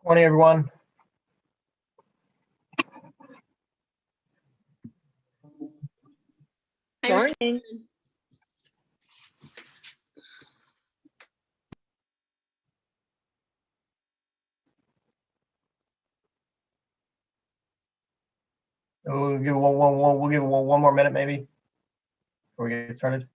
Morning, everyone. Morning. We'll give one more minute maybe before we get started.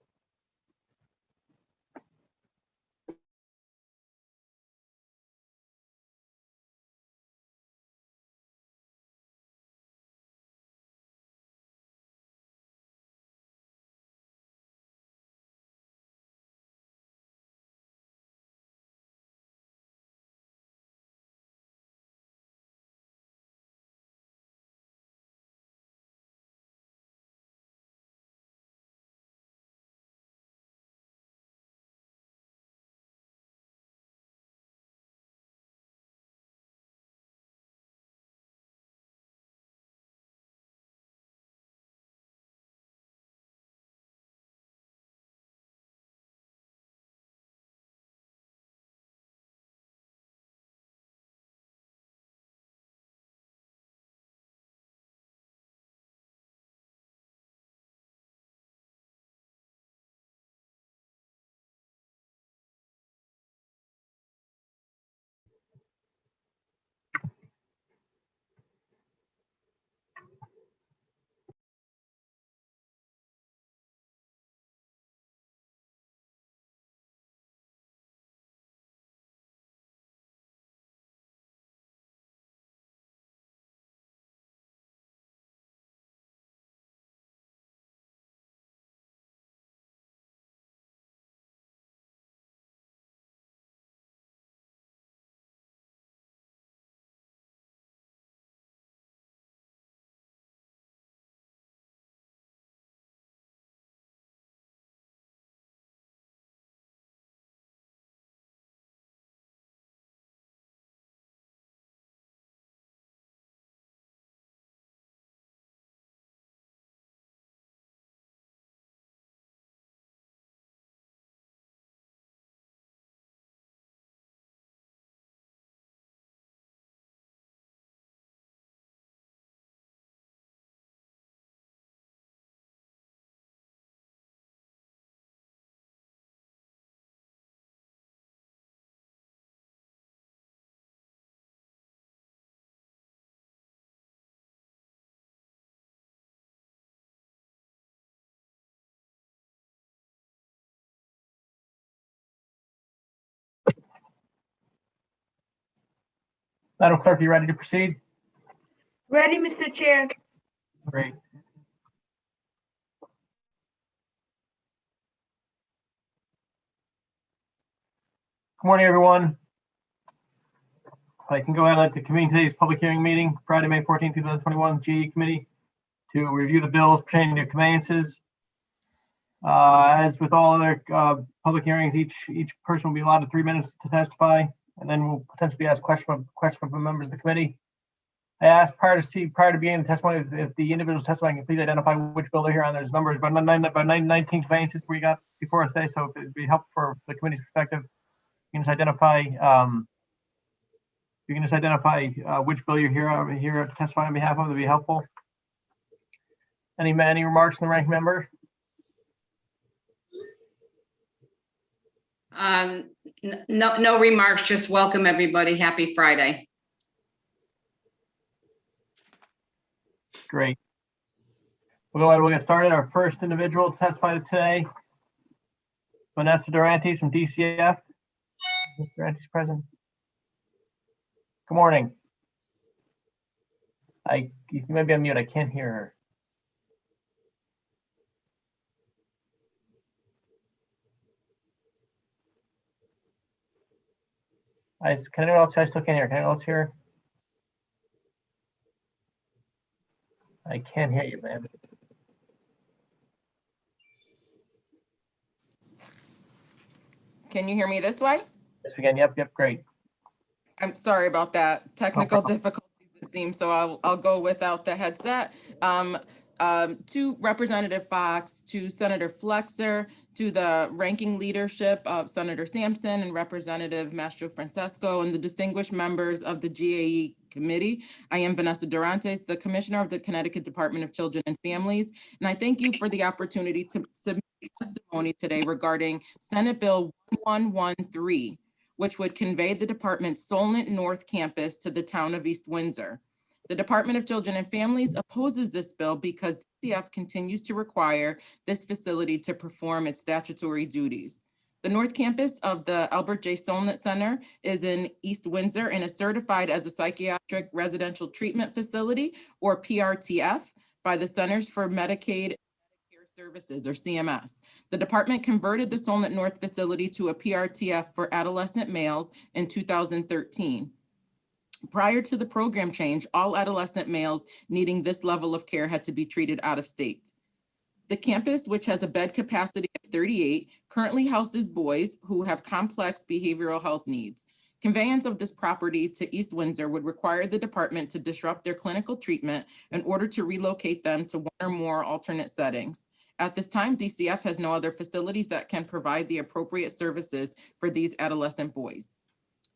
Madam Clerk, you ready to proceed? Ready, Mr. Chair. Great. Good morning, everyone. I can go ahead and let the convene today's public hearing meeting, Friday, May 14, 2021, GE Committee to review the bills pertaining to conveyances. As with all other public hearings, each person will be allotted 3 minutes to testify, and then we'll potentially ask questions from members of the committee. I asked prior to beginning the testimony if the individuals testifying can please identify which bill they're here on. There's numbers about 19 conveyances we got before us today, so if it'd be helpful for the committee's perspective, you can just identify which bill you're here to testify on behalf of. That'd be helpful. Any remarks from the ranking member? No remarks, just welcome everybody. Happy Friday. We'll get started. Our first individual to testify today, Vanessa Durantes from DCF. Mr. Durantes present. Good morning. You may be on mute. I can't hear her. Can anyone else? I still can't hear. Can anyone else hear? I can't hear you, man. Can you hear me this way? Yes, we can. Yep, great. I'm sorry about that. Technical problem. difficulties, it seems, so I'll go without the headset. To Representative Fox, to Senator Flexer, to the ranking leadership of Senator Sampson and Representative Mastro Francesco, and the distinguished members of the GAE committee. I am Vanessa Durantes, the Commissioner of the Connecticut Department of Children and Families, and I thank you for the opportunity to submit testimony today regarding Senate Bill 1113, which would convey the department's Solent North campus to the town of East Windsor. The Department of Children and Families opposes this bill because DCF continues to require this facility to perform its statutory duties. The North Campus of the Albert J. Solent Center is in East Windsor and is certified as a psychiatric residential treatment facility, or PRTF, by the Centers for Medicaid Services, or CMS. The department converted the Solent North facility to a PRTF for adolescent males in 2013. Prior to the program change, all adolescent males needing this level of care had to be treated out of state. The campus, which has a bed capacity of 38, currently houses boys who have complex behavioral health needs. Conveyance of this property to East Windsor would require the department to disrupt their clinical treatment in order to relocate them to one or more alternate settings. At this time, DCF has no other facilities that can provide the appropriate services for these adolescent boys.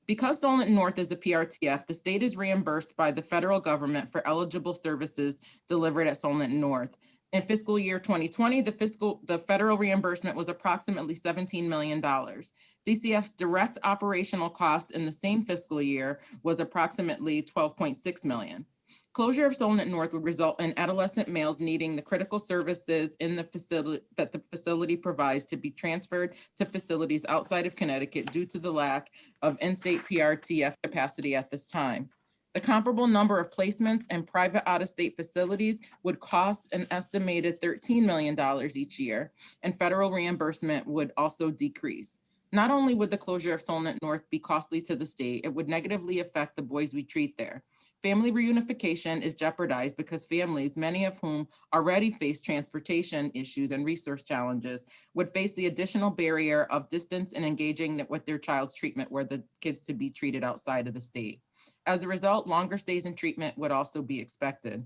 Because Solent North is a PRTF, the state is reimbursed by the federal government for eligible services delivered at Solent North. In fiscal year 2020, the federal reimbursement was approximately $17 million. DCF's direct operational cost in the same fiscal year was approximately $12.6 million. Closure of Solent North would result in adolescent males needing the critical services in the facility that the facility provides to be transferred to facilities outside of Connecticut due to the lack of in-state PRTF capacity at this time. The comparable number of placements in private out-of-state facilities would cost an estimated $13 million each year, and federal reimbursement would also decrease. Not only would the closure of Solent North be costly to the state, it would negatively affect the boys we treat there. Family reunification is jeopardized because families, many of whom already face transportation issues and resource challenges, would face the additional barrier of distance and engaging with their child's treatment were the kids to be treated outside of the state. As a result, longer stays in treatment would also be expected.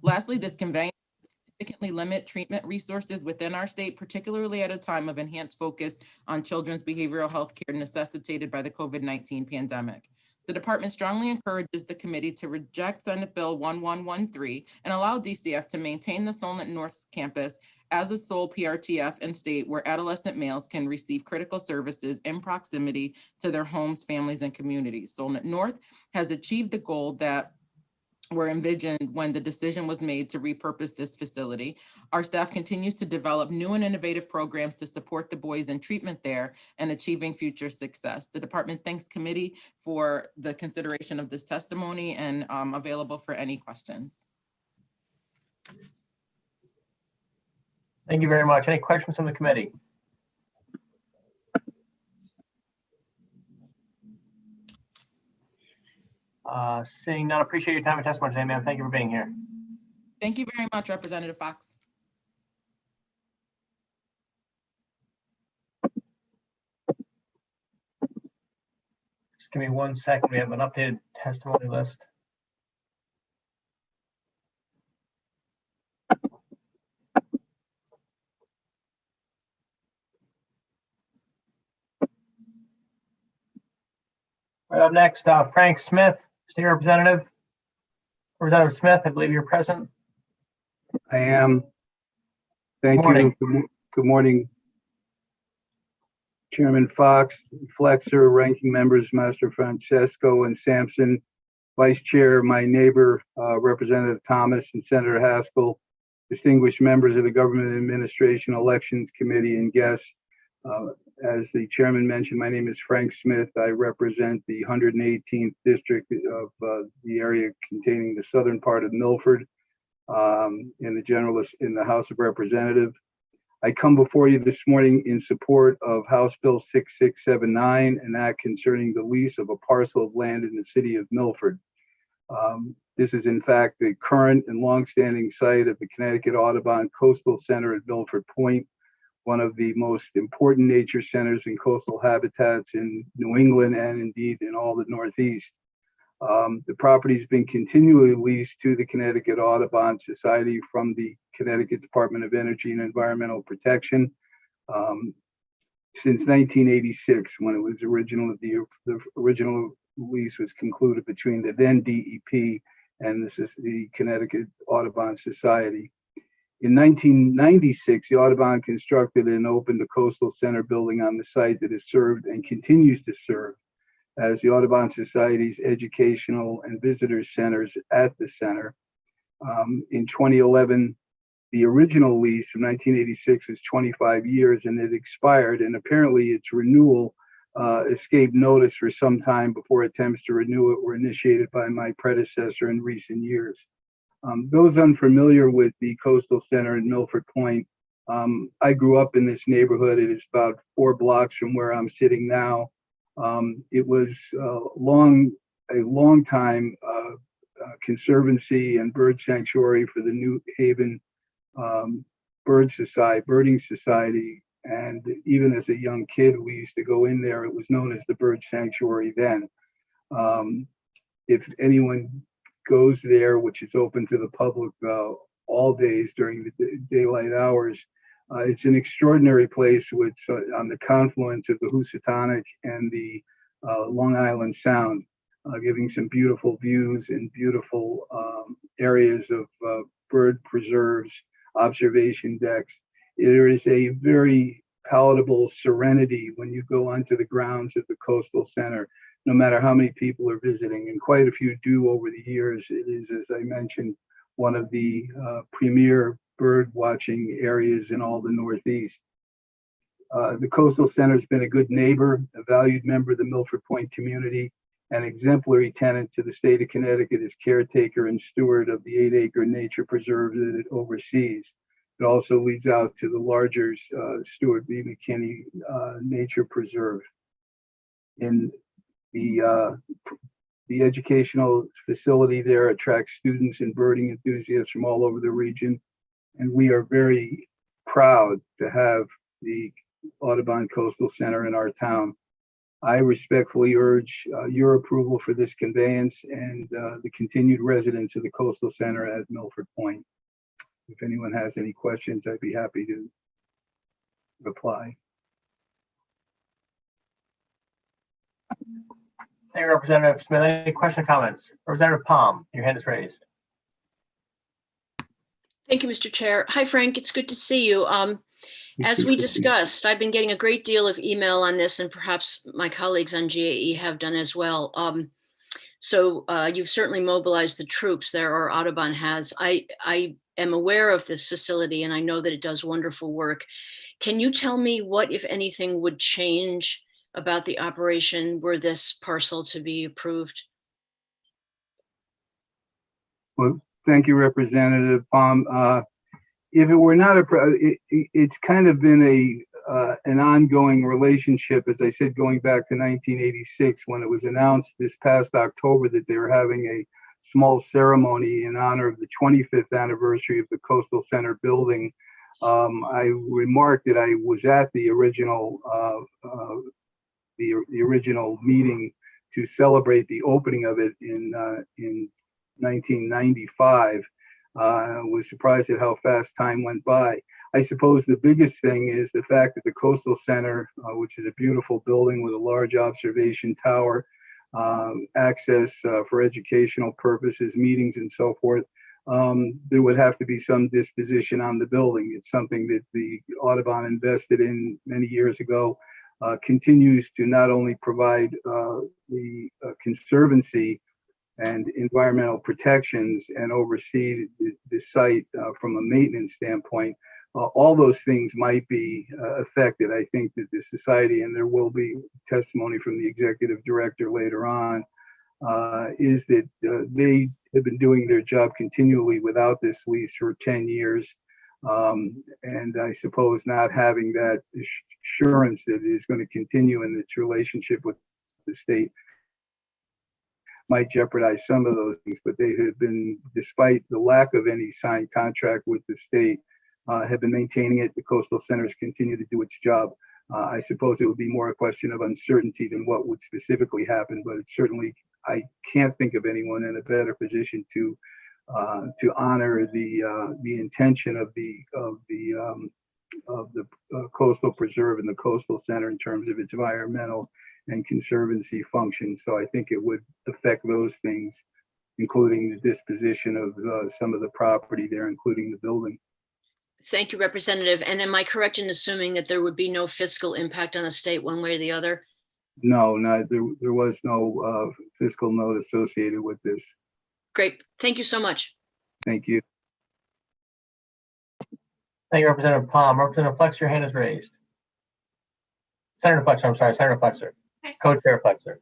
Lastly, this conveyance would significantly limit treatment resources within our state, particularly at a time of enhanced focus on children's behavioral health care necessitated by the COVID-19 pandemic. The department strongly encourages the committee to reject Senate Bill 1113 and allow DCF to maintain the Solent North campus as a sole PRTF in state where adolescent males can receive critical services in proximity to their homes, families, and communities. Solent North has achieved the goal that were envisioned when the decision was made to repurpose this facility. Our staff continues to develop new and innovative programs to support the boys in treatment there and achieving future success. The department thanks committee for the consideration of this testimony and available for any questions. Thank you very much. Any questions from the committee? Seeing none, appreciate your time and testimony today, ma'am. Thank you for being here. Thank you very much, Representative Fox. Just give me 1 second. We have an updated testimony list. Right up next, Frank Smith, State Representative. Representative Smith, I believe you're present. I am. Thank Morning. you. Good morning, Chairman Fox, Flexer, ranking members, Master Francesco and Sampson, Vice Chair, my neighbor, Representative Thomas and Senator Haskell, distinguished members of the Government Administration Elections Committee and guests. As the chairman mentioned, my name is Frank Smith. I represent the 118th district of the area containing the southern part of Milford in the House of Representatives. I come before you this morning in support of House Bill 6679, an act concerning the lease of a parcel of land in the city of Milford. This is in fact the current and longstanding site of the Connecticut Audubon Coastal Center at Milford Point, one of the most important nature centers and coastal habitats in New England and indeed in all the Northeast. The property has been continually leased to the Connecticut Audubon Society from the Connecticut Department of Energy and Environmental Protection since 1986, when it was the original lease was concluded between the then DEP and the Connecticut Audubon Society. In 1996, the Audubon constructed and opened the Coastal Center building on the site that has served and continues to serve as the Audubon Society's educational and visitor centers at the center. In 2011, the original lease from 1986 was 25 years and it expired, and apparently its renewal escaped notice for some time before attempts to renew it were initiated by my predecessor in recent years. Those unfamiliar with the Coastal Center in Milford Point, I grew up in this neighborhood. It is about 4 blocks from where I'm sitting now. It was a long time conservancy and bird sanctuary for the New Haven Birding Society. And even as a young kid, we used to go in there. It was known as the Bird Sanctuary then. If anyone goes there, which is open to the public all days during the daylight hours, it's an extraordinary place which on the confluence of the Housatonic and the Long Island Sound, giving some beautiful views and beautiful areas of bird preserves, observation decks. There is a very palatable serenity when you go onto the grounds of the Coastal Center, no matter how many people are visiting, and quite a few do over the years. It is, as I mentioned, one of the premier bird watching areas in all the Northeast. The Coastal Center has been a good neighbor, a valued member of the Milford Point community, an exemplary tenant to the state of Connecticut as caretaker and steward of the 8-acre nature preserve that it oversees. It also leads out to the larger Stuart B. McKinney Nature Preserve. In the educational facility there attracts students and birding enthusiasts from all over the region, and we are very proud to have the Audubon Coastal Center in our town. I respectfully urge your approval for this conveyance and the continued residence of the Coastal Center at Milford Point. If anyone has any questions, I'd be happy to reply. Hey, Representative Smith, any question or comments? Representative Palm, your hand is raised. Thank you, Mr. Chair. Hi, Frank. It's good to see you. As we discussed, I've been getting a great deal of email on this, and perhaps my colleagues on GAE have done as well. So you've certainly mobilized the troops there, or Audubon has. I am aware of this facility, and I know that it does wonderful work. Can you tell me what, if anything, would change about the operation were this parcel to be approved? Well, thank you, Representative Palm. If it were not it's kind of been an ongoing relationship, as I said, going back to 1986, when it was announced this past October that they were having a small ceremony in honor of the 25th anniversary of the Coastal Center building. I remarked that I was at the original meeting to celebrate the opening of it in 1995. Was surprised at how fast time went by. I suppose the biggest thing is the fact that the Coastal Center, which is a beautiful building with a large observation tower, access for educational purposes, meetings and so forth, there would have to be some disposition on the building. It's something that the Audubon invested in many years ago, continues to not only provide the conservancy and environmental protections and oversee the the site from a maintenance standpoint. All those things might be affected. I think that the society, and there will be testimony from the executive director later on, is that they have been doing their job continually without this lease for 10 years. And I suppose not having that assurance that it is going to continue in its relationship with the state might jeopardize some of those things, but they have been, despite the lack of any signed contract with the state, have been maintaining it. The coastal centers continue to do its job. I suppose it would be more a question of uncertainty than what would specifically happen, but it's certainly, I can't think of anyone in a better position to honor the intention of the coastal preserve and the coastal center in terms of its environmental and conservancy functions. So I think it would affect those things, including the disposition of some of the property there, including the building. Thank you, Representative. And am I correct in assuming that there would be no fiscal impact on the state one way or the other? No, there was no fiscal note associated with this. Great. Thank you so much. Thank you. Thank you, Representative Palm. Representative Flexer, your hand is raised. Senator Flexer, I'm sorry, Senator Flexer. Co-Chair Flexer.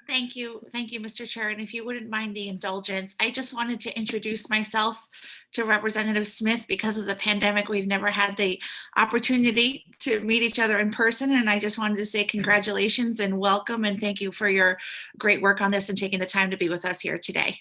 Thank you, Mr. Chair. And if you wouldn't mind the indulgence, I just wanted to introduce myself to Representative Smith. Because of the pandemic, we've never had the opportunity to meet each other in person. And I just wanted to say congratulations and welcome, and thank you for your great work on this and taking the time to be with us here today.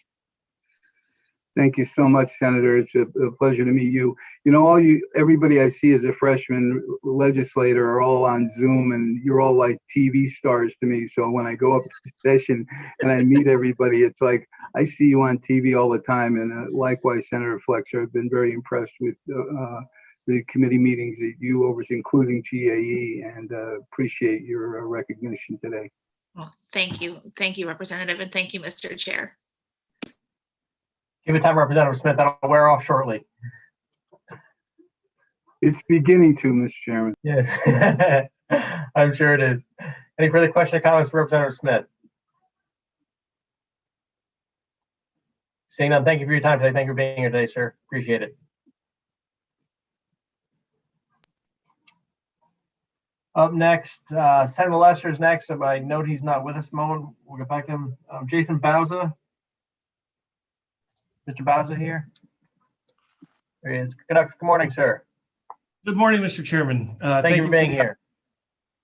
Thank you so much, Senator. It's a pleasure to meet you. You know, everybody I see as a freshman legislator are all on Zoom, and you're all like TV stars to me. So when I go up to the session and I meet everybody, it's like I see you on TV all the time. And likewise, Senator Flexer, I've been very impressed with the committee meetings that you oversee, including GAE, and appreciate your recognition today. Well, thank you, Representative, and thank you, Mr. Chair. Give it time, Representative Smith. That'll wear off shortly. It's beginning to, Mr. Chairman. Yes, I'm sure it is. Any further questions or comments for Representative Smith? Seeing none, thank you for your time today. Thank you for being here today, sir. Appreciate it. Up next, Senator Lesser is next. I note he's not with us at the moment. We'll get back to him. Jason Bauza. Mr. Bauza here. There he is. Good morning, sir. Good morning, Mr. Chairman. Thank you for being here.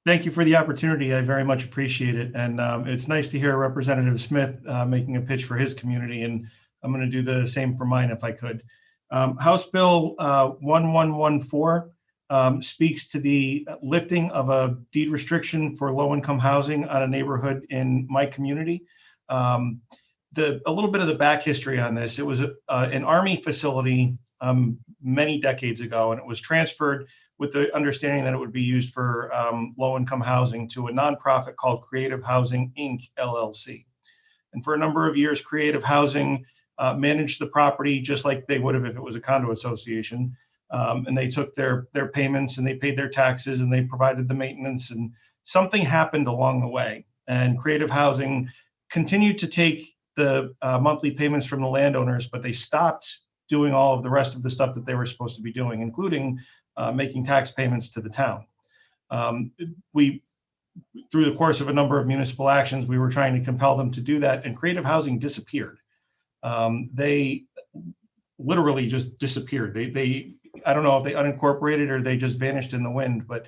Thank you for the opportunity. I very much appreciate it. And it's nice to hear Representative Smith making a pitch for his community. And I'm going to do the same for mine if I could. House Bill 1114 speaks to the lifting of a deed restriction for low-income housing on a neighborhood in my community. A little bit of the back history on this: it was an Army facility many decades ago, and it was transferred with the understanding that it would be used for low-income housing to a nonprofit called Creative Housing, Inc., LLC. And for a number of years, Creative Housing managed the property just like they would have if it was a condo association. And they took their payments, and they paid their taxes, and they provided the maintenance. And something happened along the way, and Creative Housing continued to take the monthly payments from the landowners, but they stopped doing all of the rest of the stuff that they were supposed to be doing, including making tax payments to the town. Through the course of a number of municipal actions, we were trying to compel them to do that, and Creative Housing disappeared. They literally just disappeared. I don't know if they unincorporated or they just vanished in the wind, but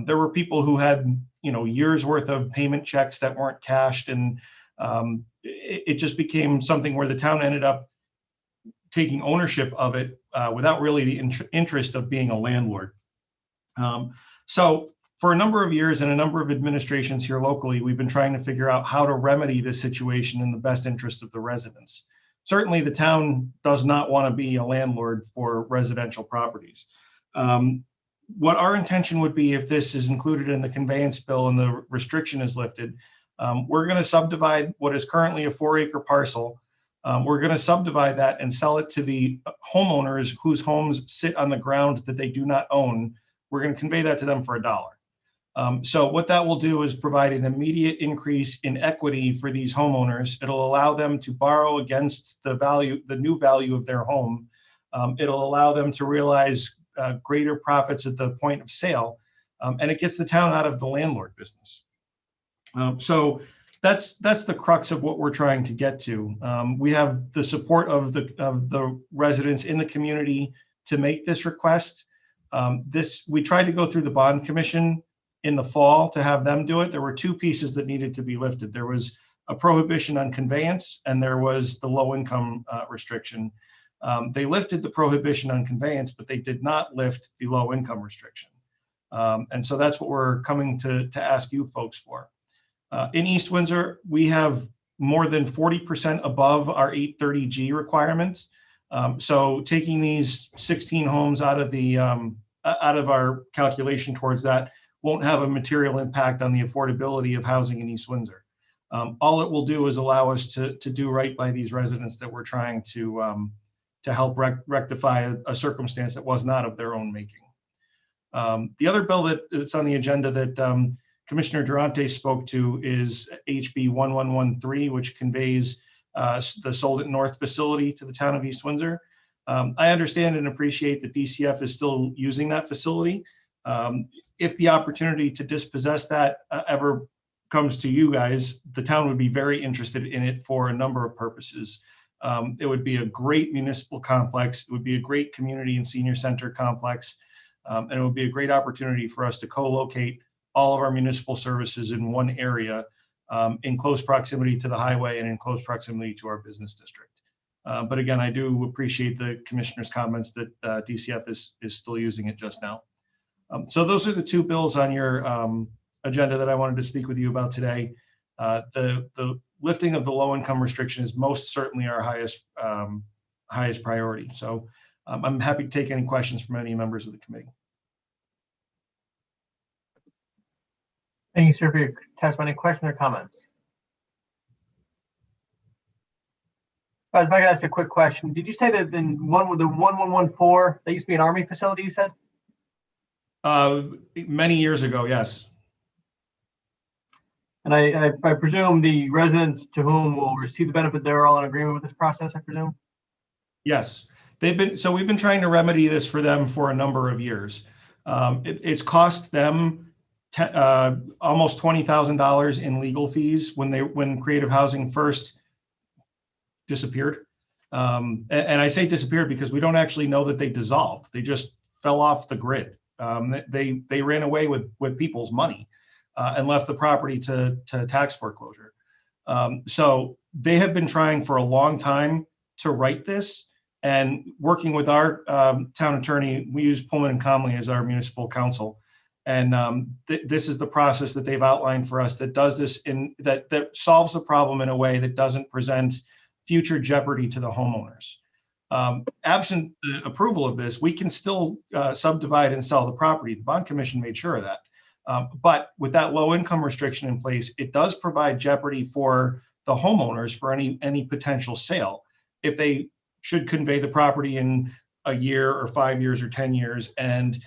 there were people who had, years worth of payment checks that weren't cashed, and it just became something where the town ended up taking ownership of it without really the interest of being a landlord. So for a number of years and a number of administrations here locally, we've been trying to figure out how to remedy this situation in the best interest of the residents. Certainly the town does not want to be a landlord for residential properties. What our intention would be, if this is included in the conveyance bill and the restriction is lifted, we're going to subdivide what is currently a 4-acre parcel. We're going to subdivide that and sell it to the homeowners whose homes sit on the ground that they do not own. We're going to convey that to them for $1. So what that will do is provide an immediate increase in equity for these homeowners. It'll allow them to borrow against the new value of their home. It'll allow them to realize greater profits at the point of sale, and it gets the town out of the landlord business. So that's the crux of what we're trying to get to. We have the support of the residents in the community to make this request. We tried to go through the bond commission in the fall to have them do it. There were two pieces that needed to be lifted. There was a prohibition on conveyance, and there was the low income restriction. They lifted the prohibition on conveyance, but they did not lift the low income restriction. And so that's what we're coming to ask you folks for. In East Windsor, we have more than 40% above our 830G requirement. So taking these 16 homes out of our calculation towards that won't have a material impact on the affordability of housing in East Windsor. All it will do is allow us to do right by these residents that we're trying to help rectify a circumstance that was not of their own making. The other bill that's on the agenda that Commissioner Durante spoke to is HB 1113, which conveys the Sold It North facility to the town of East Windsor. I understand and appreciate that DCF is still using that facility. If the opportunity to dispossess that ever comes to you guys, the town would be very interested in it for a number of purposes. It would be a great municipal complex. It would be a great community and senior center complex. And it would be a great opportunity for us to co-locate all of our municipal services in one area, in close proximity to the highway and in close proximity to our business district. But again, I do appreciate the commissioner's comments that DCF is still using it just now. So those are the two bills on your agenda that I wanted to speak with you about today. The lifting of the low income restriction is most certainly our highest priority. So I'm happy to take any questions from any members of the committee. Thank you, sir, for your testimony. Question or comments? Guys, if I could ask a quick question. Did you say that the 1114, that used to be an Army facility, you said? Many years ago, yes. And I presume the residents to whom will receive the benefit, they're all in agreement with this process, I presume? Yes, we've been trying to remedy this for them for a number of years. It's cost them almost $20,000 in legal fees when Creative Housing first disappeared. And I say disappeared because we don't actually know that they dissolved. They just fell off the grid. They ran away with people's money and left the property to tax foreclosure. So they have been trying for a long time to right this, and working with our town attorney, we use Pullman and Comley as our municipal counsel. And this is the process that they've outlined for us that does this that solves the problem in a way that doesn't present future jeopardy to the homeowners. Absent the approval of this, we can still subdivide and sell the property. The bond commission made sure of that. But with that low income restriction in place, it does provide jeopardy for the homeowners for any potential sale. If they should convey the property in a year or 5 years or 10 years, and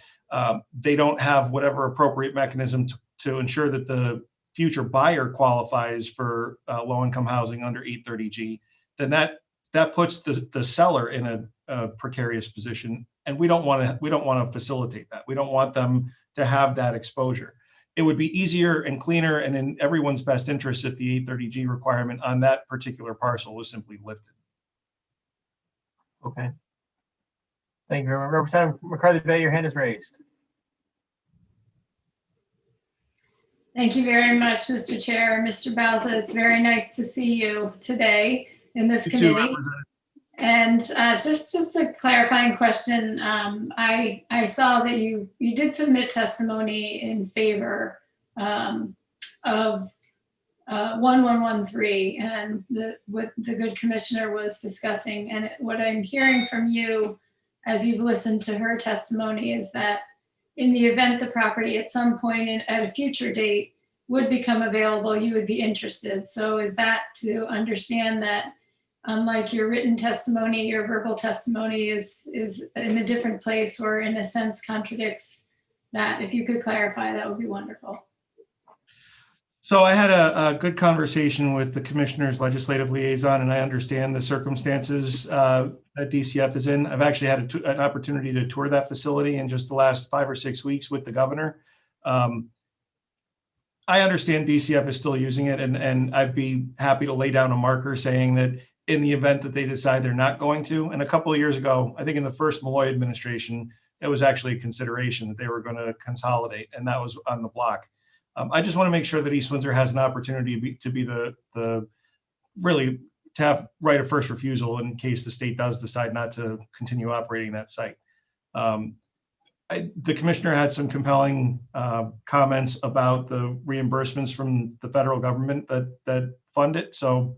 they don't have whatever appropriate mechanism to ensure that the future buyer qualifies for low-income housing under 830G, then that puts the seller in a precarious position, and we don't want to facilitate that. We don't want them to have that exposure. It would be easier and cleaner and in everyone's best interest if the 830G requirement on that particular parcel was simply lifted. Okay. Thank you. Representative McCarthy Bay, your hand is raised. Thank you very much, Mr. Chair. Mr. Bowser, it's very nice to see you today in this committee. And just a clarifying question. I saw that you did submit testimony in favor of 1113 and what the good commissioner was discussing. And what I'm hearing from you as you've listened to her testimony is that in the event the property at some point at a future date would become available, you would be interested. So is that to understand that unlike your written testimony, your verbal testimony is in a different place or in a sense contradicts that? If you could clarify, that would be wonderful. So I had a good conversation with the commissioner's legislative liaison, and I understand the circumstances that DCF is in. I've actually had an opportunity to tour that facility in just the last 5 or 6 weeks with the governor. I understand DCF is still using it, and I'd be happy to lay down a marker saying that in the event that they decide they're not going to, and a couple of years ago, I think in the first Malloy administration, it was actually a consideration that they were going to consolidate, and that was on the block. I just want to make sure that East Windsor has an opportunity to be the really to have right of first refusal in case the state does decide not to continue operating that site. The commissioner had some compelling comments about the reimbursements from the federal government that fund it. So,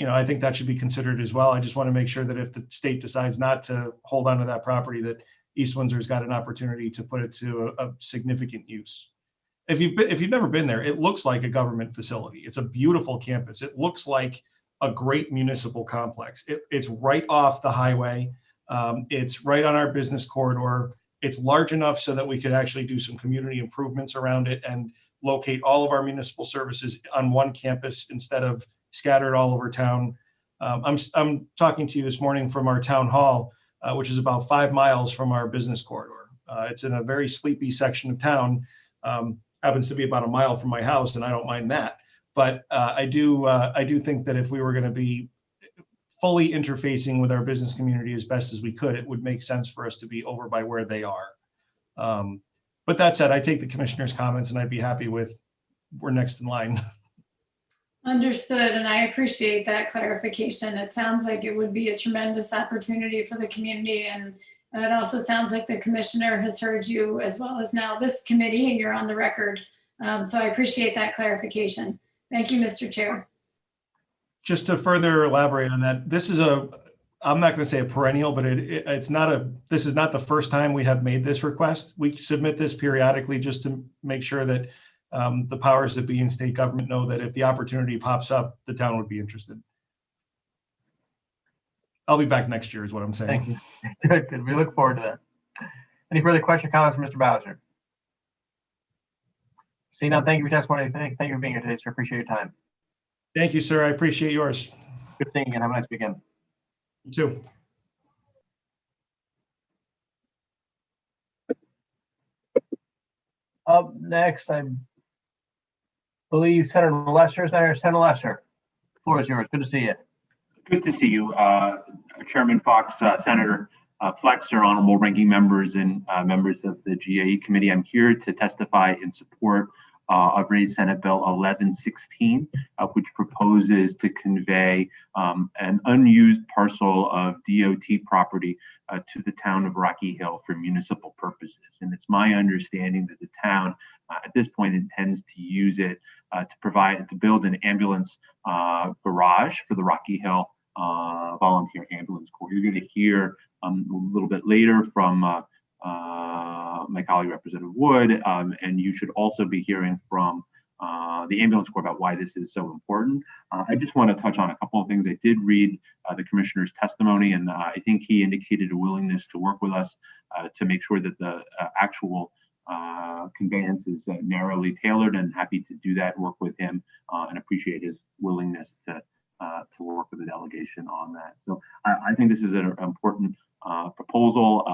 I think that should be considered as well. I just want to make sure that if the state decides not to hold on to that property, that East Windsor's got an opportunity to put it to a significant use. If you've never been there, it looks like a government facility. It's a beautiful campus. It looks like a great municipal complex. It's right off the highway. It's right on our business corridor. It's large enough so that we could actually do some community improvements around it and locate all of our municipal services on one campus instead of scattered all over town. I'm talking to you this morning from our town hall, which is about 5 miles from our business corridor. It's in a very sleepy section of town. Happens to be about a mile from my house, and I don't mind that. But I do think that if we were going to be fully interfacing with our business community as best as we could, it would make sense for us to be over by where they are. But that said, I take the commissioner's comments, and I'd be happy with we're next in line. Understood, and I appreciate that clarification. It sounds like it would be a tremendous opportunity for the community, and it also sounds like the commissioner has heard you as well as now this committee, and you're on the record. So I appreciate that clarification. Thank you, Mr. Chair. Just to further elaborate on that, this is I'm not going to say a perennial, but this is not the first time we have made this request. We submit this periodically just to make sure that the powers that be in state government know that if the opportunity pops up, the town would be interested. I'll be back next year is what I'm saying. Thank you. Good. We look forward to that. Any further questions or comments from Mr. Bowser? See, now, thank you for testimony. Thank you for being here today, sir. Appreciate your time. Thank you, sir. I appreciate yours. Good seeing you again. Have a nice weekend. You too. Up next, I believe Senator Lesser is there. Senator Lesser, the floor is yours. Good to see you. Good to see you, Chairman Fox, Senator Flexer, honorable ranking members, and members of the GAE committee. I'm here to testify in support of raised Senate Bill 1116, which proposes to convey an unused parcel of DOT property to the town of Rocky Hill for municipal purposes. And it's my understanding that the town at this point intends to use it to build an ambulance garage for the Rocky Hill Volunteer Ambulance Corps. You're going to hear a little bit later from my colleague Representative Wood, and you should also be hearing from the Ambulance Corps about why this is so important. I just want to touch on a couple of things. I did read the commissioner's testimony, and I think he indicated a willingness to work with us to make sure that the actual conveyance is narrowly tailored, and happy to do that, work with him, and appreciate his willingness to work with the delegation on that. So I think this is an important proposal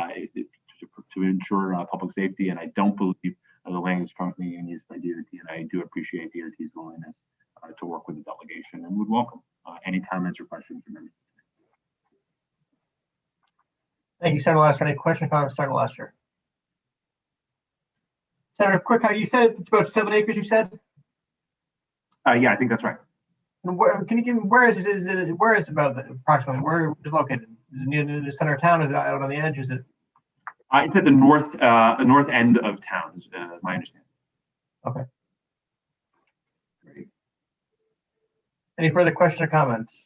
to ensure public safety, and I don't believe the land is currently being used by DOT, and I do appreciate DOT's willingness to work with the delegation, and would welcome any comments or questions from members. Thank you, Senator Lester. Any questions, comments, Senator Lester? Senator Quick, you said it's about 7 acres, you said? Yeah, I think that's right. And where, can you give me, where is it about approximately? Where is it located? Is it near the center of town? Is it out on the edge? Is it? It's at the north end of town, is my understanding. Okay. Great. Any further questions or comments?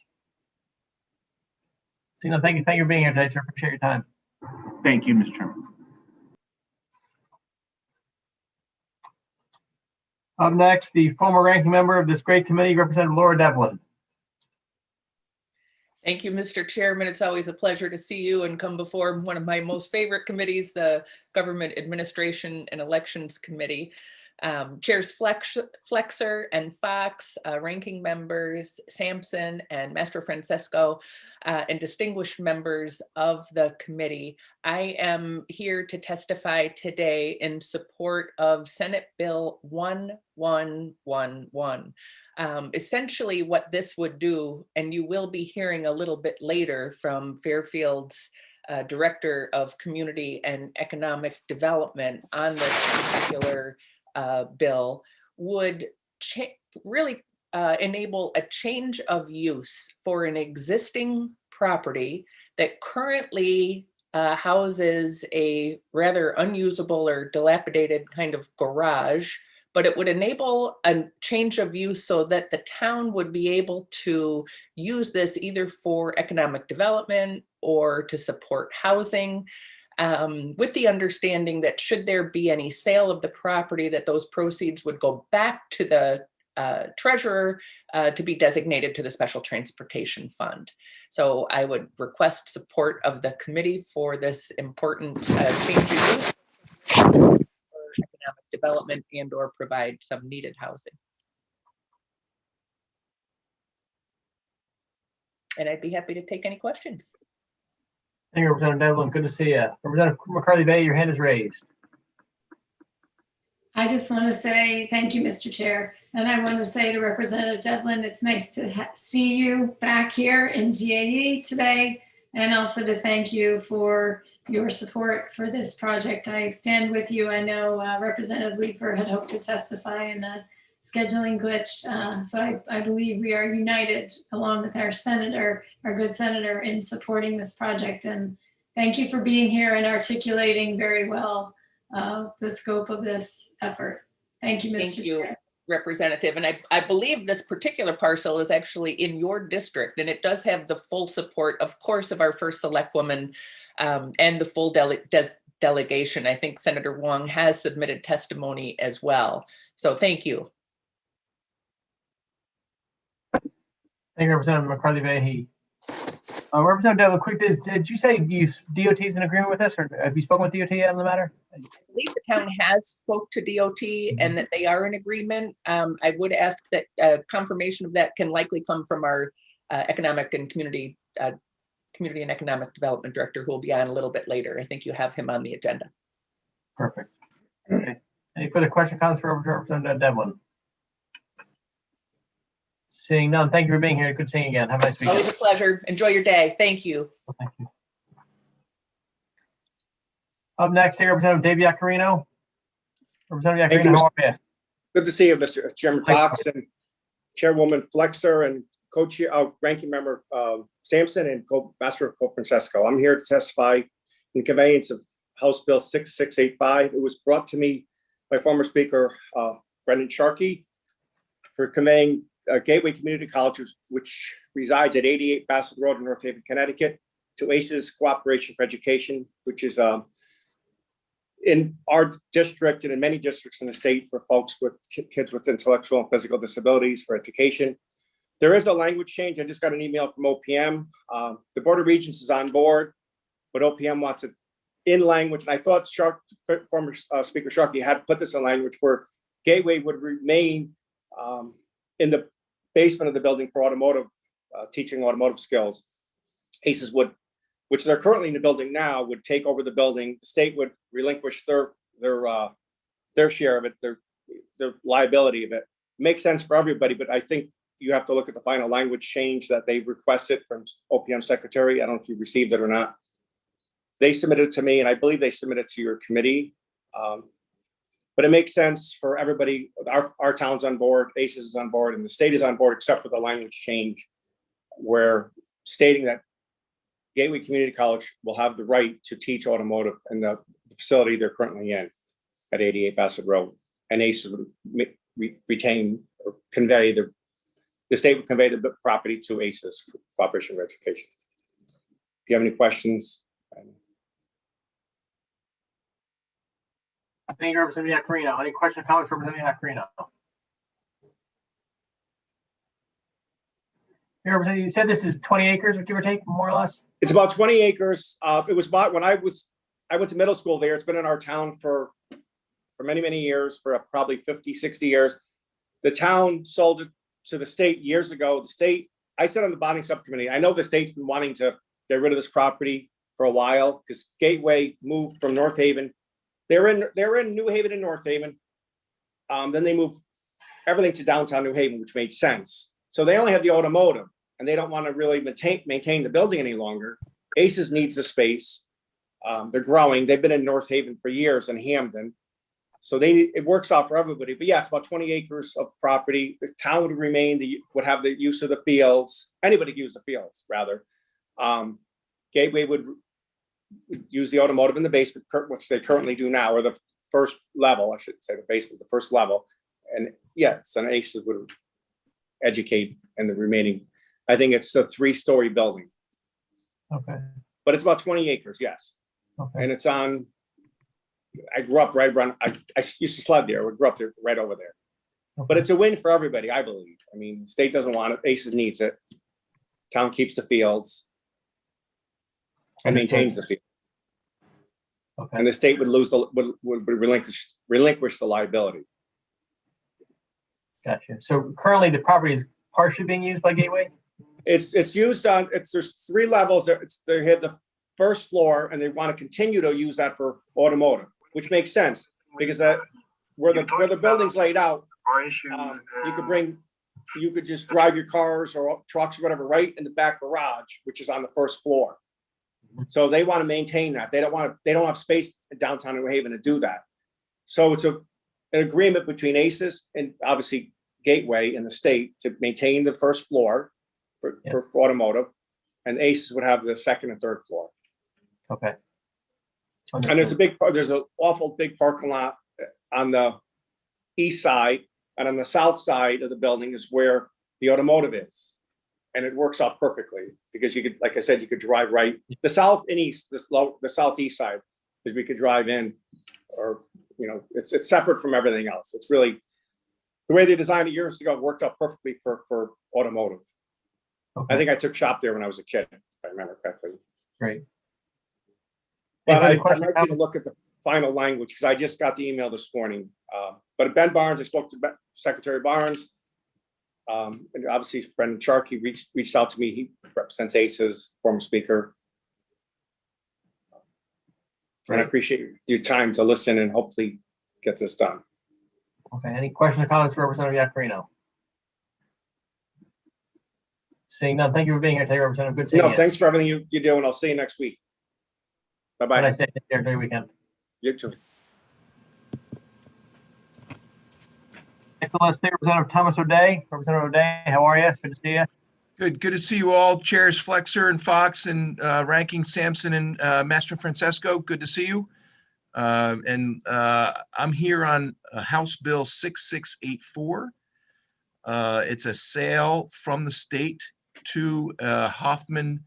Tina, thank you for being here today, sir. Appreciate your time. Thank you, Mr. Chairman. Up next, the former ranking member of this great committee, Representative Laura Devlin. Thank you, Mr. Chairman. It's always a pleasure to see you and come before one of my most favorite committees, the Government Administration and Elections Committee. Chairs Flexer and Fox, ranking members Sampson and Master Francesco, and distinguished members of the committee. I am here to testify today in support of Senate Bill 1111. Essentially what this would do, and you will be hearing a little bit later from Fairfield's Director of Community and Economic Development on this particular bill, would really enable a change of use for an existing property that currently houses a rather unusable or dilapidated kind of garage, but it would enable a change of use so that the town would be able to use this either for economic development or to support housing, with the understanding that should there be any sale of the property, that those proceeds would go back to the treasurer to be designated to the Special Transportation Fund. So I would request support of the committee for this important change of use for economic development and or provide some needed housing. And I'd be happy to take any questions. Thank you, Representative Devlin. Good to see you. Representative McCarthy Bay, your hand is raised. I just want to say thank you, Mr. Chair. And I want to say to Representative Devlin, it's nice to see you back here in GAE today, and also to thank you for your support for this project. I stand with you. I know Representative Leeper had hoped to testify in a scheduling glitch. So I believe we are united along with our senator, our good senator, in supporting this project. And thank you for being here and articulating very well the scope of this effort. Thank you, Mr. Thank you, Chair. Representative. And I believe this particular parcel is actually in your district, and it does have the full support, of course, of our first select woman and the full delegation. I think Senator Wong has submitted testimony as well. So thank you. Thank you, Representative McCarthy Bay. Representative Devlin, quick, did you say DOT is in agreement with this, or have you spoken with DOT yet on the matter? I believe the town has spoke to DOT and that they are in agreement. I would ask that confirmation of that can likely come from our economic and community and economic development director, who will be on a little bit later. I think you have him on the agenda. Perfect. Okay. Any further question, comments for Representative Devlin? Seeing none, thank you for being here. Good seeing you again. Have a nice weekend. Always a pleasure. Enjoy your day. Thank you. Thank you. Up next, Representative Dave Yacarino. Representative Thank you, Yacarino, how are you? Good to see you, Mr. Chairman Fox and Chairwoman Flexer and Co-Chair, Ranking Member Sampson and Master Francesco. I'm here to testify in conveyance of House Bill 6685. It was brought to me by former Speaker Brendan Sharkey for conveying Gateway Community College, which resides at 88 Bassett Road in North Haven, Connecticut, to ACES Cooperation for Education, which is in our district and in many districts in the state for folks with kids with intellectual and physical disabilities for education. There is a language change. I just got an email from OPM. The Board of Regents is on board, but OPM wants it in language. And I thought former Speaker Sharkey had put this in language where Gateway would remain in the basement of the building for automotive, teaching automotive skills. ACES would, which they're currently in the building now, would take over the building. The state would relinquish their share of it, their liability of it. Makes sense for everybody, but I think you have to look at the final language change that they requested from OPM Secretary. I don't know if you received it or not. They submitted it to me, and I believe they submitted it to your committee. But it makes sense for everybody. Our town's on board, ACES is on board, and the state is on board, except for the language change where stating that Gateway Community College will have the right to teach automotive in the facility they're currently in at 88 Bassett Road. And ACES would retain or convey the state would convey the property to ACES, Cooperation for Education. If you have any questions. Thank you, Representative Yacarino. Any questions or comments for Representative Yacarino? Representative, you said this is 20 acres, give or take, more or less? It's about 20 acres. It was bought when I went to middle school there. It's been in our town for for many, many years, for probably 50, 60 years. The town sold it to the state years ago. The state, I sit on the bonding subcommittee. I know the state's been wanting to get rid of this property for a while because Gateway moved from North Haven. They're in New Haven and North Haven. Then they moved everything to downtown New Haven, which made sense. So they only have the automotive, and they don't want to really maintain the building any longer. Aces needs the space. They're growing. They've been in North Haven for years and Hamden. So it works out for everybody. But yeah, it's about 20 acres of property. The town would have the use of the fields. Anybody could use the fields, rather. Gateway would use the automotive in the basement, which they currently do now, or the first level, I should say the basement, the first level. And yes, and Aces would educate in the remaining. I think it's a 3-story building. Okay. But it's about 20 acres, yes. Okay. And it's on, I grew up right around, I used to sled there. We grew up there, right over there. But it's a win for everybody, I believe. I mean, the state doesn't want it. Aces needs it. Town keeps the fields and maintains the field. Okay. And the state would would relinquish the liability. Gotcha. So currently the property is partially being used by Gateway? It's used on, there's 3 levels. They have the first floor and they want to continue to use that for automotive, which makes sense because where the building's laid out, you could just drive your cars or trucks or whatever right in the back garage, which is on the first floor. So they want to maintain that. They don't have space in downtown New Haven to do that. So it's an agreement between Aces and obviously Gateway and the state to maintain the first floor for automotive, and Aces would have the second and third floor. Okay. And there's an awful big parking lot on the east side, and on the south side of the building is where the automotive is. And it works out perfectly because you could, like I said, you could drive right. The south and east, the southeast side, is we could drive in, or it's separate from everything else. It's really the way they designed it years ago worked out perfectly for automotive. Okay. I think I took shop there when I was a kid, if I remember correctly. Great. But Any I'd questions, like to look at the final language because I just got the email this morning. But Ben Barnes, I spoke to Secretary Barnes. And obviously Brendan Sharkey reached out to me. He represents Aces, former speaker. And I appreciate your time to listen and hopefully get this done. Okay. Any questions or comments for Representative Yacarino? Seeing none, thank you for being here today, Representative. Good seeing you. No, thanks for everything you do, and I'll see you next week. Bye-bye. Have a nice day. Take care. Enjoy your weekend. You too. Next on the list, Representative Thomas O'Day. Representative O'Day, how are you? Good to see you. Good to see you all. Chairs Flexer and Fox and Ranking Sampson and Master Francesco. Good to see you. I'm here on House Bill 6684. It's a sale from the state to Hoffman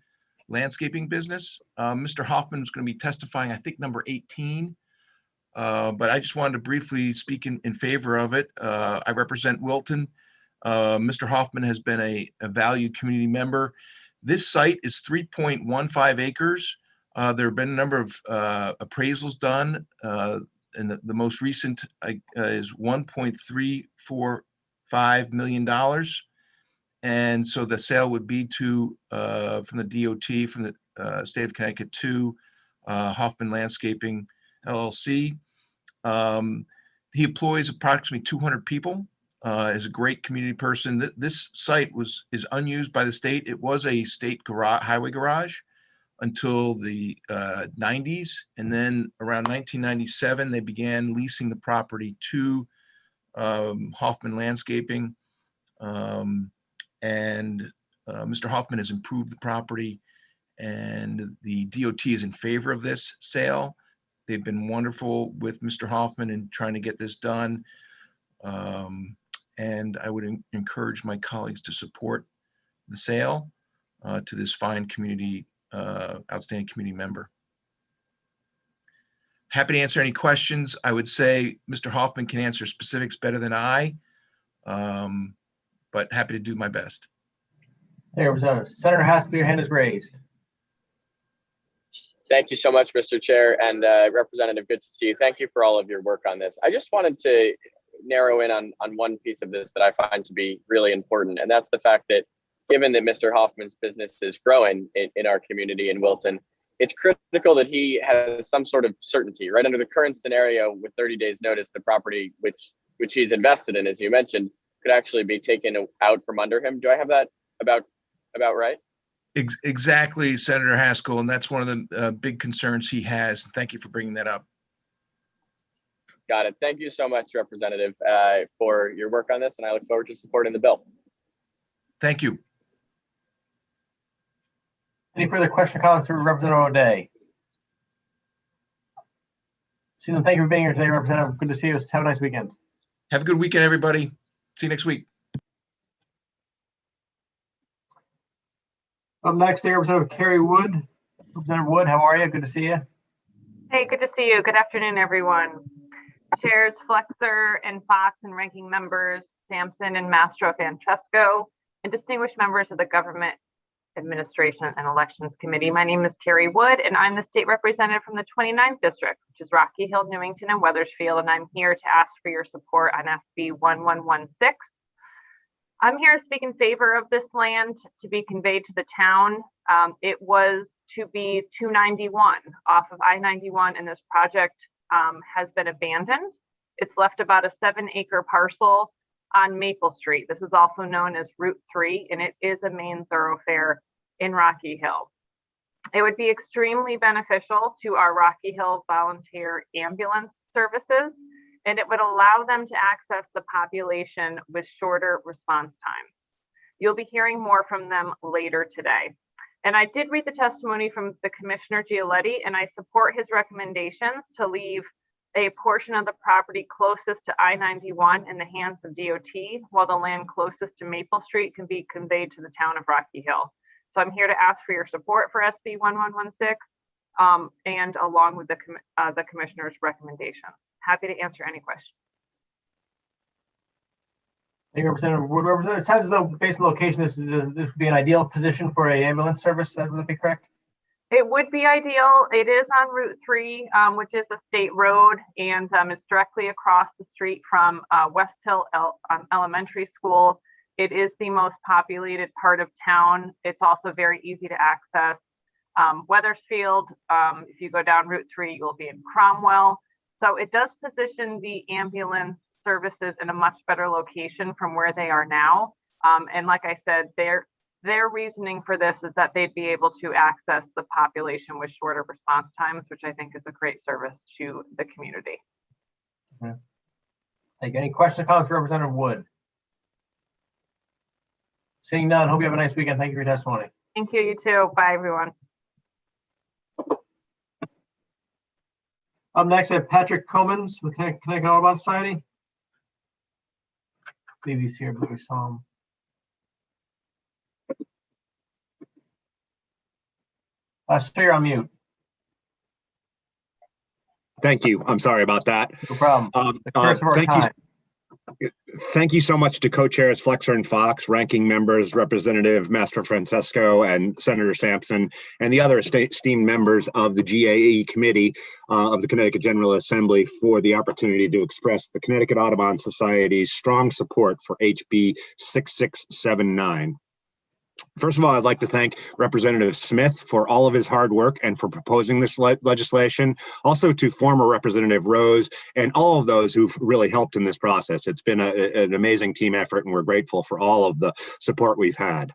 Landscaping Business. Mr. Hoffman is going to be testifying, I think, number 18. But I just wanted to briefly speak in favor of it. I represent Wilton. Mr. Hoffman has been a valued community member. This site is 3.15 acres. There have been a number of appraisals done, and the most recent is $1.345 million. And so the sale would be to from the DOT, from the state of Connecticut, to Hoffman Landscaping LLC. He employs approximately 200 people. Is a great community person. This site is unused by the state. It was a state highway garage until the 90s, and then around 1997 they began leasing the property to Hoffman Landscaping, and Mr. Hoffman has improved the property, and the DOT is in favor of this sale. They've been wonderful with Mr. Hoffman in trying to get this done. And I would encourage my colleagues to support the sale to this fine community, outstanding community member. Happy to answer any questions. I would say Mr. Hoffman can answer specifics better than I, but happy to do my best. Hey, Representative. Senator Haskell, your hand is raised. Thank you so much, Mr. Chair, and Representative, good to see you. Thank you for all of your work on this. I just wanted to narrow in on one piece of this that I find to be really important, and that's the fact that given that Mr. Hoffman's business is growing in our community in Wilton, it's critical that he has some sort of certainty, right? Under the current scenario, with 30 days notice, the property which he's invested in, as you mentioned, could actually be taken out from under him. Do I have that about right? Exactly, Senator Haskell, and that's one of the big concerns he has. Thank you for bringing that up. Got it. Thank you so much, Representative, for your work on this, and I look forward to supporting the bill. Thank you. Any further question or comments for Representative O'Day? Susan, thank you for being here today, Representative. Good to see you. Have a nice weekend. Have a good weekend, everybody. See you next week. Up next, Representative Carrie Wood. Representative Wood, how are you? Good to see you. Hey, good to see you. Good afternoon, everyone. Chairs Flexer and Fox and ranking members Sampson and Mastro-Francesco, and distinguished members of the Government Administration and Elections Committee. My name is Carrie Wood, and I'm the state representative from the 29th District, which is Rocky Hill, Newington, and Weathersfield, and I'm here to ask for your support on SB 1116. I'm here to speak in favor of this land to be conveyed to the town. It was to be 291 off of I-91, and this project has been abandoned. It's left about a 7-acre parcel on Maple Street. This is also known as Route 3, and it is a main thoroughfare in Rocky Hill. It would be extremely beneficial to our Rocky Hill volunteer ambulance services, and it would allow them to access the population with shorter response times. You'll be hearing more from them later today. And I did read the testimony from the Commissioner Gialetti, and I support his recommendations to leave a portion of the property closest to I-91 in the hands of DOT, while the land closest to Maple Street can be conveyed to the town of Rocky Hill. So I'm here to ask for your support for SB 1116 and along with the Commissioner's recommendations. Happy to answer any questions. Thank you, Representative Wood. Representative, it sounds as though based on location, this would be an ideal position for an ambulance service. Would that be correct? It would be ideal. It is on Route 3, which is a state road, and it's directly across the street from West Hill Elementary School. It is the most populated part of town. It's also very easy to access. Weathersfield, if you go down Route 3, you'll be in Cromwell. So it does position the ambulance services in a much better location from where they are now. And like I said, their reasoning for this is that they'd be able to access the population with shorter response times, which I think is a great service to the community. Thank you. Any questions or comments for Representative Wood? Seeing none, hope you have a nice weekend. Thank you for your testimony. Thank you, you too. Bye, everyone. Up next, I have Patrick Comans with Connecticut Audubon Society. Maybe he's here, but we saw him. Sir, you're on mute. Thank you. I'm sorry about that. No problem. The curse of our time. Thank you so much to co-chairs Flexer and Fox, ranking members, Representative Mastro-Francesco and Senator Sampson, and the other esteemed members of the GAE committee of the Connecticut General Assembly for the opportunity to express the Connecticut Audubon Society's strong support for HB 6679. First of all, I'd like to thank Representative Smith for all of his hard work and for proposing this legislation. Also to former Representative Rose and all of those who've really helped in this process. It's been an amazing team effort, and we're grateful for all of the support we've had.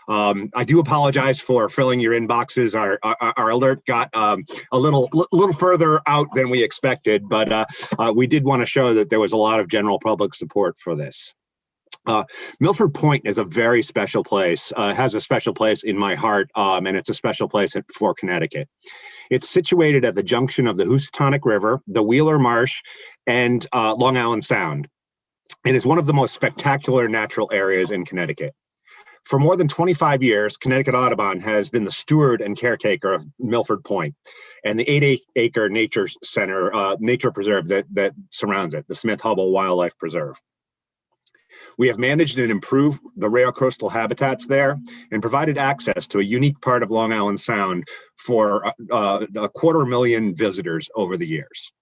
I do apologize for filling your inboxes. Our alert got a little further out than we expected, but we did want to show that there was a lot of general public support for this. Milford Point is a very special place, has a special place in my heart, and it's a special place for Connecticut. It's situated at the junction of the Housatonic River, the Wheeler Marsh, and Long Island Sound. It is one of the most spectacular natural areas in Connecticut. For more than 25 years, Connecticut Audubon has been the steward and caretaker of Milford Point and the 8-acre nature center, nature preserve that surrounds it, the Smith-Hubbell Wildlife Preserve. We have managed and improved the rare coastal habitats there and provided access to a unique part of Long Island Sound for a 250,000 visitors over the years.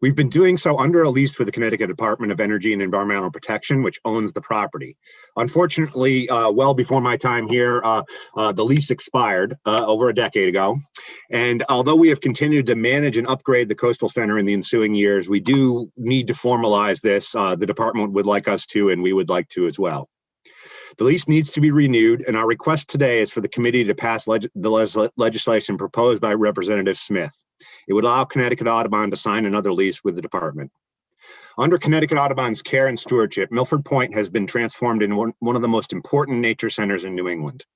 We've been doing so under a lease with the Connecticut Department of Energy and Environmental Protection, which owns the property. Unfortunately, well before my time here, the lease expired over a decade ago. And although we have continued to manage and upgrade the Coastal Center in the ensuing years, we do need to formalize this. The department would like us to, and we would like to as well. The lease needs to be renewed, and our request today is for the committee to pass the legislation proposed by Representative Smith. It would allow Connecticut Audubon to sign another lease with the department. Under Connecticut Audubon's care and stewardship, Milford Point has been transformed into one of the most important nature centers in New England.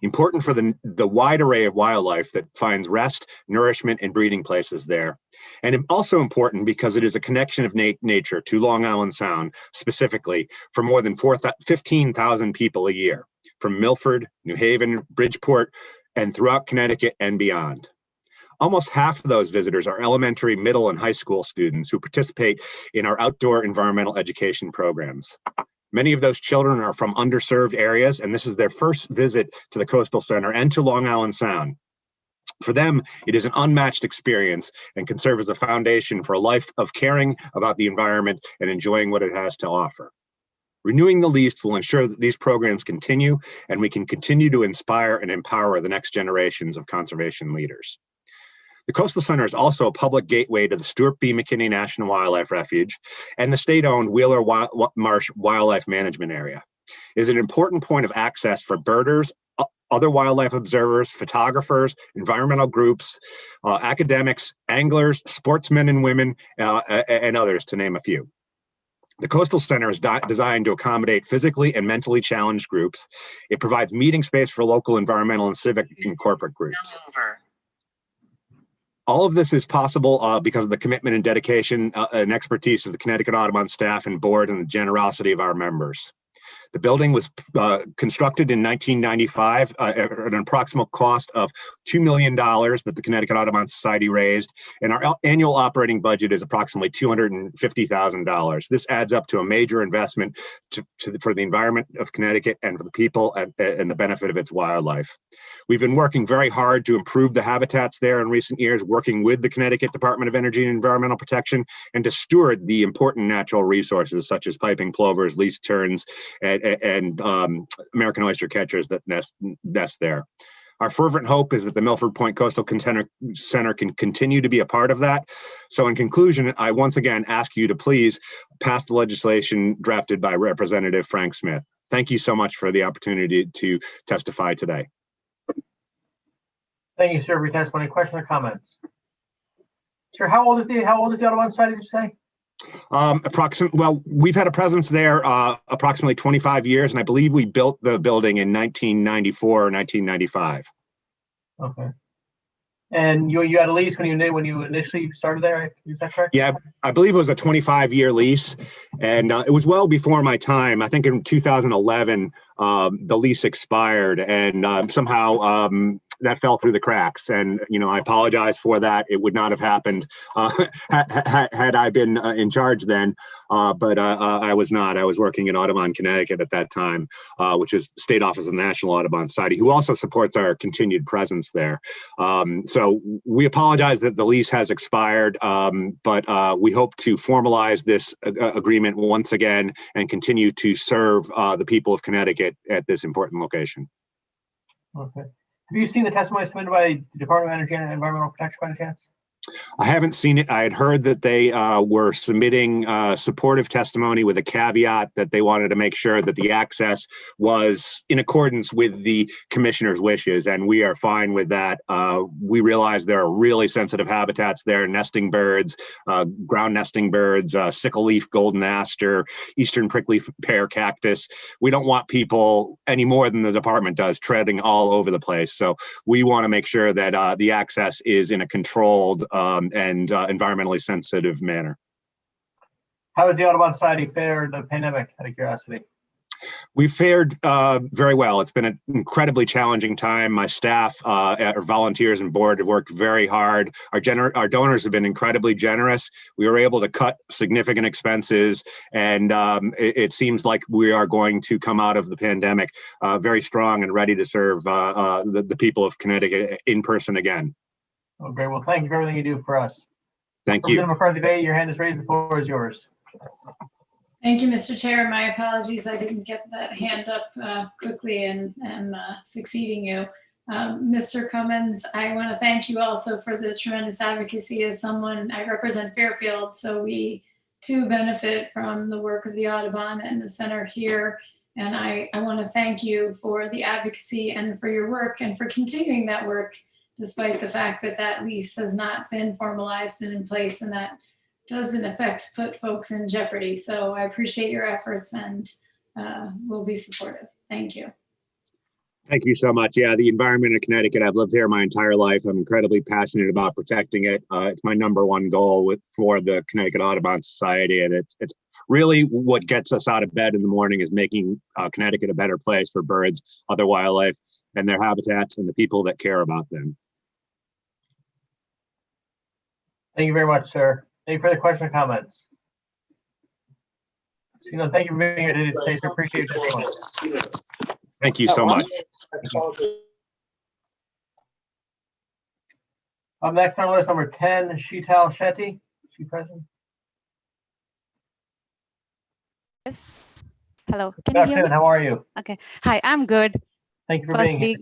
Important for the wide array of wildlife that finds rest, nourishment, and breeding places there. And also important because it is a connection of nature to Long Island Sound, specifically for more than 15,000 people a year, from Milford, New Haven, Bridgeport, and throughout Connecticut and beyond. Almost half of those visitors are elementary, middle, and high school students who participate in our outdoor environmental education programs. Many of those children are from underserved areas, and this is their first visit to the Coastal Center and to Long Island Sound. For them, it is an unmatched experience and can serve as a foundation for a life of caring about the environment and enjoying what it has to offer. Renewing the lease will ensure that these programs continue, and we can continue to inspire and empower the next generations of conservation leaders. The Coastal Center is also a public gateway to the Stuart B. McKinney National Wildlife Refuge and the state-owned Wheeler Marsh Wildlife Management Area. It is an important point of access for birders, other wildlife observers, photographers, environmental groups, academics, anglers, sportsmen and women, and others, to name a few. The Coastal Center is designed to accommodate physically and mentally challenged groups. It provides meeting space for local environmental and civic and corporate groups. All of this is possible because of the commitment and dedication and expertise of the Connecticut Audubon staff and board and the generosity of our members. The building was constructed in 1995 at an approximate cost of $2 million that the Connecticut Audubon Society raised, and our annual operating budget is approximately $250,000. This adds up to a major investment for the environment of Connecticut and for the people and the benefit of its wildlife. We've been working very hard to improve the habitats there in recent years, working with the Connecticut Department of Energy and Environmental Protection, and to steward the important natural resources such as piping plovers, least terns, and American oyster catchers that nest there. Our fervent hope is that the Milford Point Coastal Center can continue to be a part of that. So in conclusion, I once again ask you to please pass the legislation drafted by Representative Frank Smith. Thank you so much for the opportunity to testify today. Thank you, sir, for your testimony. Questions or comments? Sir, how old is the Audubon Society, did you say? Well, we've had a presence there approximately 25 years, and I believe we built the building in 1994 or 1995. Okay. And you had a lease when you initially started there, is that correct? Yeah, I believe it was a 25-year lease, and it was well before my time. I think in 2011, the lease expired, and somehow that fell through the cracks. And, I apologize for that. It would not have happened had I been in charge then, but I was not. I was working in Audubon, Connecticut at that time, which is State Office of the National Audubon Society, who also supports our continued presence there. So we apologize that the lease has expired, but we hope to formalize this agreement once again and continue to serve the people of Connecticut at this important location. Okay. Have you seen the testimony submitted by the Department of Energy and Environmental Protection by any chance? I haven't seen it. I had heard that they were submitting supportive testimony with a caveat that they wanted to make sure that the access was in accordance with the commissioner's wishes, and we are fine with that. We realize there are really sensitive habitats there, nesting birds, ground nesting birds, sickle leaf golden aster, eastern prickly pear cactus. We don't want people any more than the department does treading all over the place. So we want to make sure that the access is in a controlled and environmentally sensitive manner. How has the Audubon Society fared in the pandemic, out of curiosity? We fared very well. It's been an incredibly challenging time. My staff, our volunteers and board have worked very hard. Our donors have been incredibly generous. We were able to cut significant expenses, and it seems like we are going to come out of the pandemic very strong and ready to serve the people of Connecticut in person again. Oh, great. Well, thank you for everything you do for us. Thank you. Representative McCarthy Bay, your hand is raised. The floor is yours. Thank you, Mr. Chair. My apologies. I didn't get that hand up quickly and succeeding you. Mr. Cummins, I want to thank you also for the tremendous advocacy. As someone, I represent Fairfield, so we too benefit from the work of the Audubon and the center here. And I want to thank you for the advocacy and for your work and for continuing that work, despite the fact that that lease has not been formalized and in place, and that does in effect put folks in jeopardy. So I appreciate your efforts and will be supportive. Thank you. Thank you so much. Yeah, the environment in Connecticut, I've lived here my entire life. I'm incredibly passionate about protecting it. It's my #1 goal for the Connecticut Audubon Society. And it's really what gets us out of bed in the morning is making Connecticut a better place for birds, other wildlife, and their habitats and the people that care about them. Thank you very much, sir. Any further questions or comments? Thank you for being here today, sir. Appreciate it. Thank you so much. Up next on our list, number 10, Sheetal Shetty. Is she present? Yes. Hello. Good Can you hear afternoon. me? How are you? Okay. Hi, I'm good. Thank you for being here.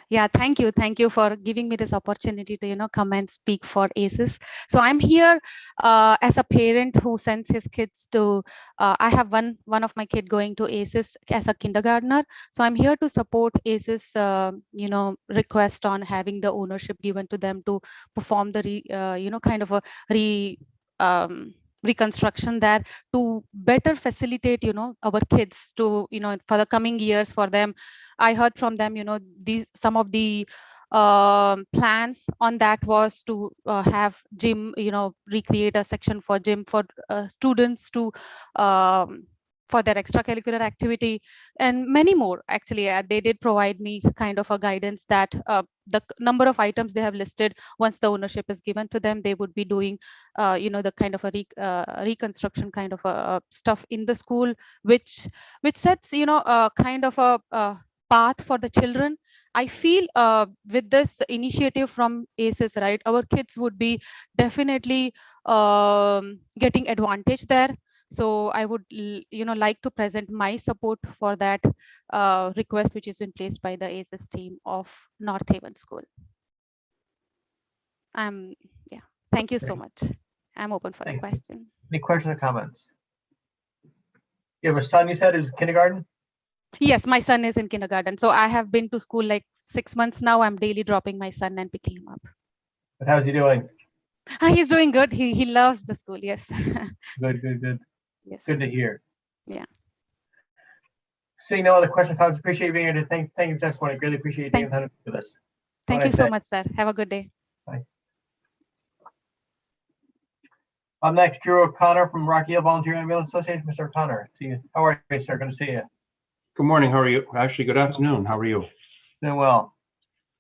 Yeah, thank you. Thank you for giving me this opportunity to, come and speak for ACES. So I'm here as a parent who sends his kids to, I have one of my kid going to ACES as a kindergartner. So I'm here to support ACES, request on having the ownership given to them to perform the, kind of a reconstruction there to better facilitate, our kids to, for the coming years for them. I heard from them, some of the plans on that was to have gym, recreate a section for gym for students to for their extracurricular activity and many more. Actually, they did provide me kind of a guidance that the number of items they have listed, once the ownership is given to them, they would be doing, the kind of a reconstruction kind of stuff in the school, which sets, kind of a path for the children. I feel with this initiative from ACES, right, our kids would be definitely getting advantage there. So I would, like to present my support for that request, which has been placed by the ACES team of North Haven School. Yeah, thank you so much. I'm open for the question. Any questions or comments? You have a son, you said, who's kindergarten? Yes, my son is in kindergarten. So I have been to school like 6 months now. I'm daily dropping my son and picking him up. But how's he doing? He's doing good. He loves the school. Yes. Good. Yes. Good to hear. Yeah. Seeing no other questions, comments, appreciate you being here. Thank you for testimony. Greatly appreciate you taking the time to do this. Thank you so much, sir. Have a good day. Bye. Up next, Drew O'Connor from Rocky Hill Volunteer Ambulance Association. Mr. O'Connor, see you. How are you, sir? Good to see you. Good morning. How are you? Actually, good afternoon. How are you? Doing well.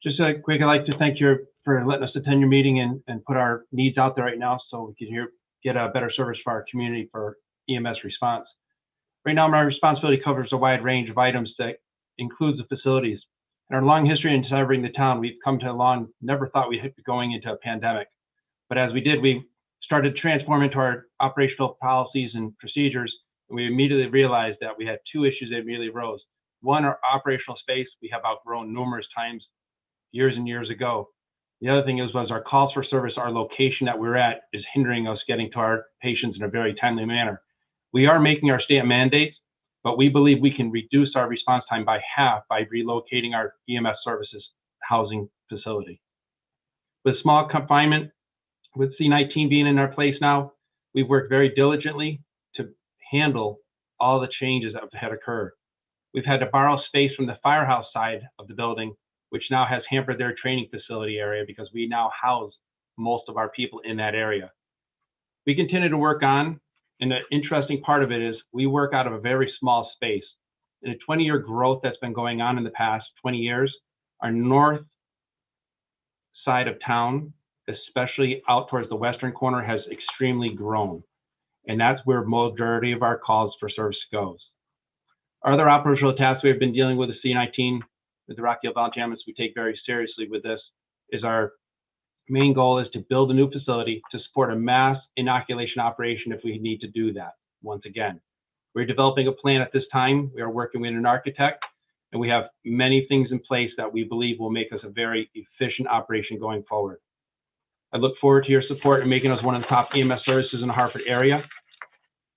Just quick, I'd like to thank you for letting us attend your meeting and put our needs out there right now so we can get a better service for our community for EMS response. Right now, my responsibility covers a wide range of items that includes the facilities. In our long history in serving the town, we've come to never thought we'd be going into a pandemic. But as we did, we started to transform into our operational policies and procedures. And we immediately realized that we had two issues that immediately arose. One, our operational space we have outgrown numerous times, years and years ago. The other thing was our calls for service, our location that we're at is hindering us getting to our patients in a very timely manner. We are making our state mandates, but we believe we can reduce our response time by half by relocating our EMS services housing facility. With small confinement, with C-19 being in our place now, we've worked very diligently to handle all the changes that have had occurred. We've had to borrow space from the firehouse side of the building, which now has hampered their training facility area because we now house most of our people in that area. We continue to work on, and the interesting part of it is we work out of a very small space. In a 20-year growth that's been going on in the past 20 years, our north side of town, especially out towards the western corner, has extremely grown. And that's where majority of our calls for service goes. Our other operational tasks we've been dealing with the C-19, with the Rocky Hill Volunteer Ambulance, we take very seriously with this, is our main goal is to build a new facility to support a mass inoculation operation if we need to do that. Once again, we're developing a plan at this time. We are working with an architect, and we have many things in place that we believe will make us a very efficient operation going forward. I look forward to your support in making us one of the top EMS services in the Hartford area.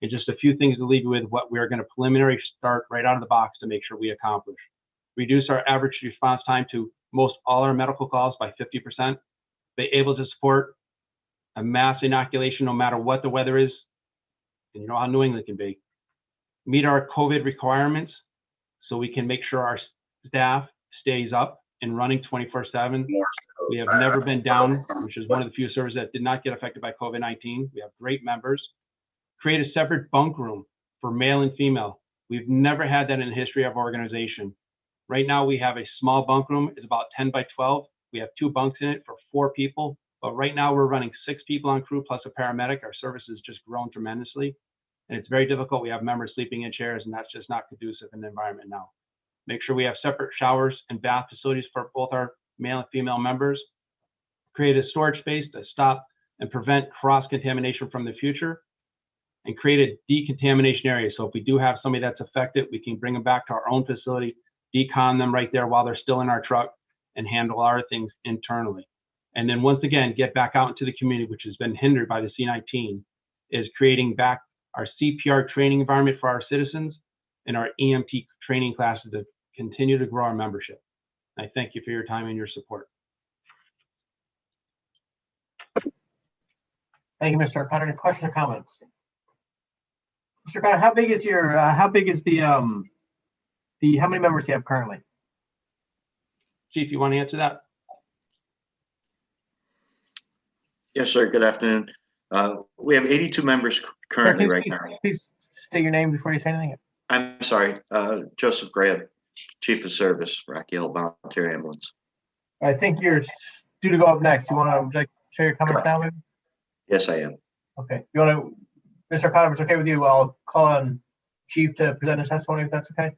And just a few things to leave you with what we're going to preliminary start right out of the box to make sure we accomplish. Reduce our average response time to most all our medical calls by 50%. Be able to support a mass inoculation no matter what the weather is. And you know how New England can be. Meet our COVID requirements so we can make sure our staff stays up and running 24/7. We have never been down, which is one of the few services that did not get affected by COVID-19. We have great members. Create a separate bunk room for male and female. We've never had that in the history of our organization. Right now we have a small bunk room. It's about 10 by 12. We have 2 bunks in it for 4 people. But right now we're running 6 people on crew plus a paramedic. Our service has just grown tremendously. And it's very difficult. We have members sleeping in chairs, and that's just not conducive in the environment now. Make sure we have separate showers and bath facilities for both our male and female members. Create a storage space to stop and prevent cross-contamination from the future. And create a decontamination area. So if we do have somebody that's affected, we can bring them back to our own facility, decon them right there while they're still in our truck, and handle our things internally. And then once again, get back out into the community, which has been hindered by the C-19, is creating back our CPR training environment for our citizens and our EMT training classes to continue to grow our membership. I thank you for your time and your support. Thank you, Mr. O'Connor. Any questions or comments? Mr. O'Connor, how big is the how many members do you have currently? Chief, you want to answer that? Yes, sir. Good afternoon. We have 82 members currently right now. Please state your name before you say anything. I'm sorry, Joseph Graham, Chief of Service, Rocky Hill Volunteer Ambulance. I think you're due to go up next. You want to share your comments now, maybe? Yes, I am. Okay. You want to, Mr. O'Connor, if it's okay with you, I'll call on Chief to present his testimony, if that's okay.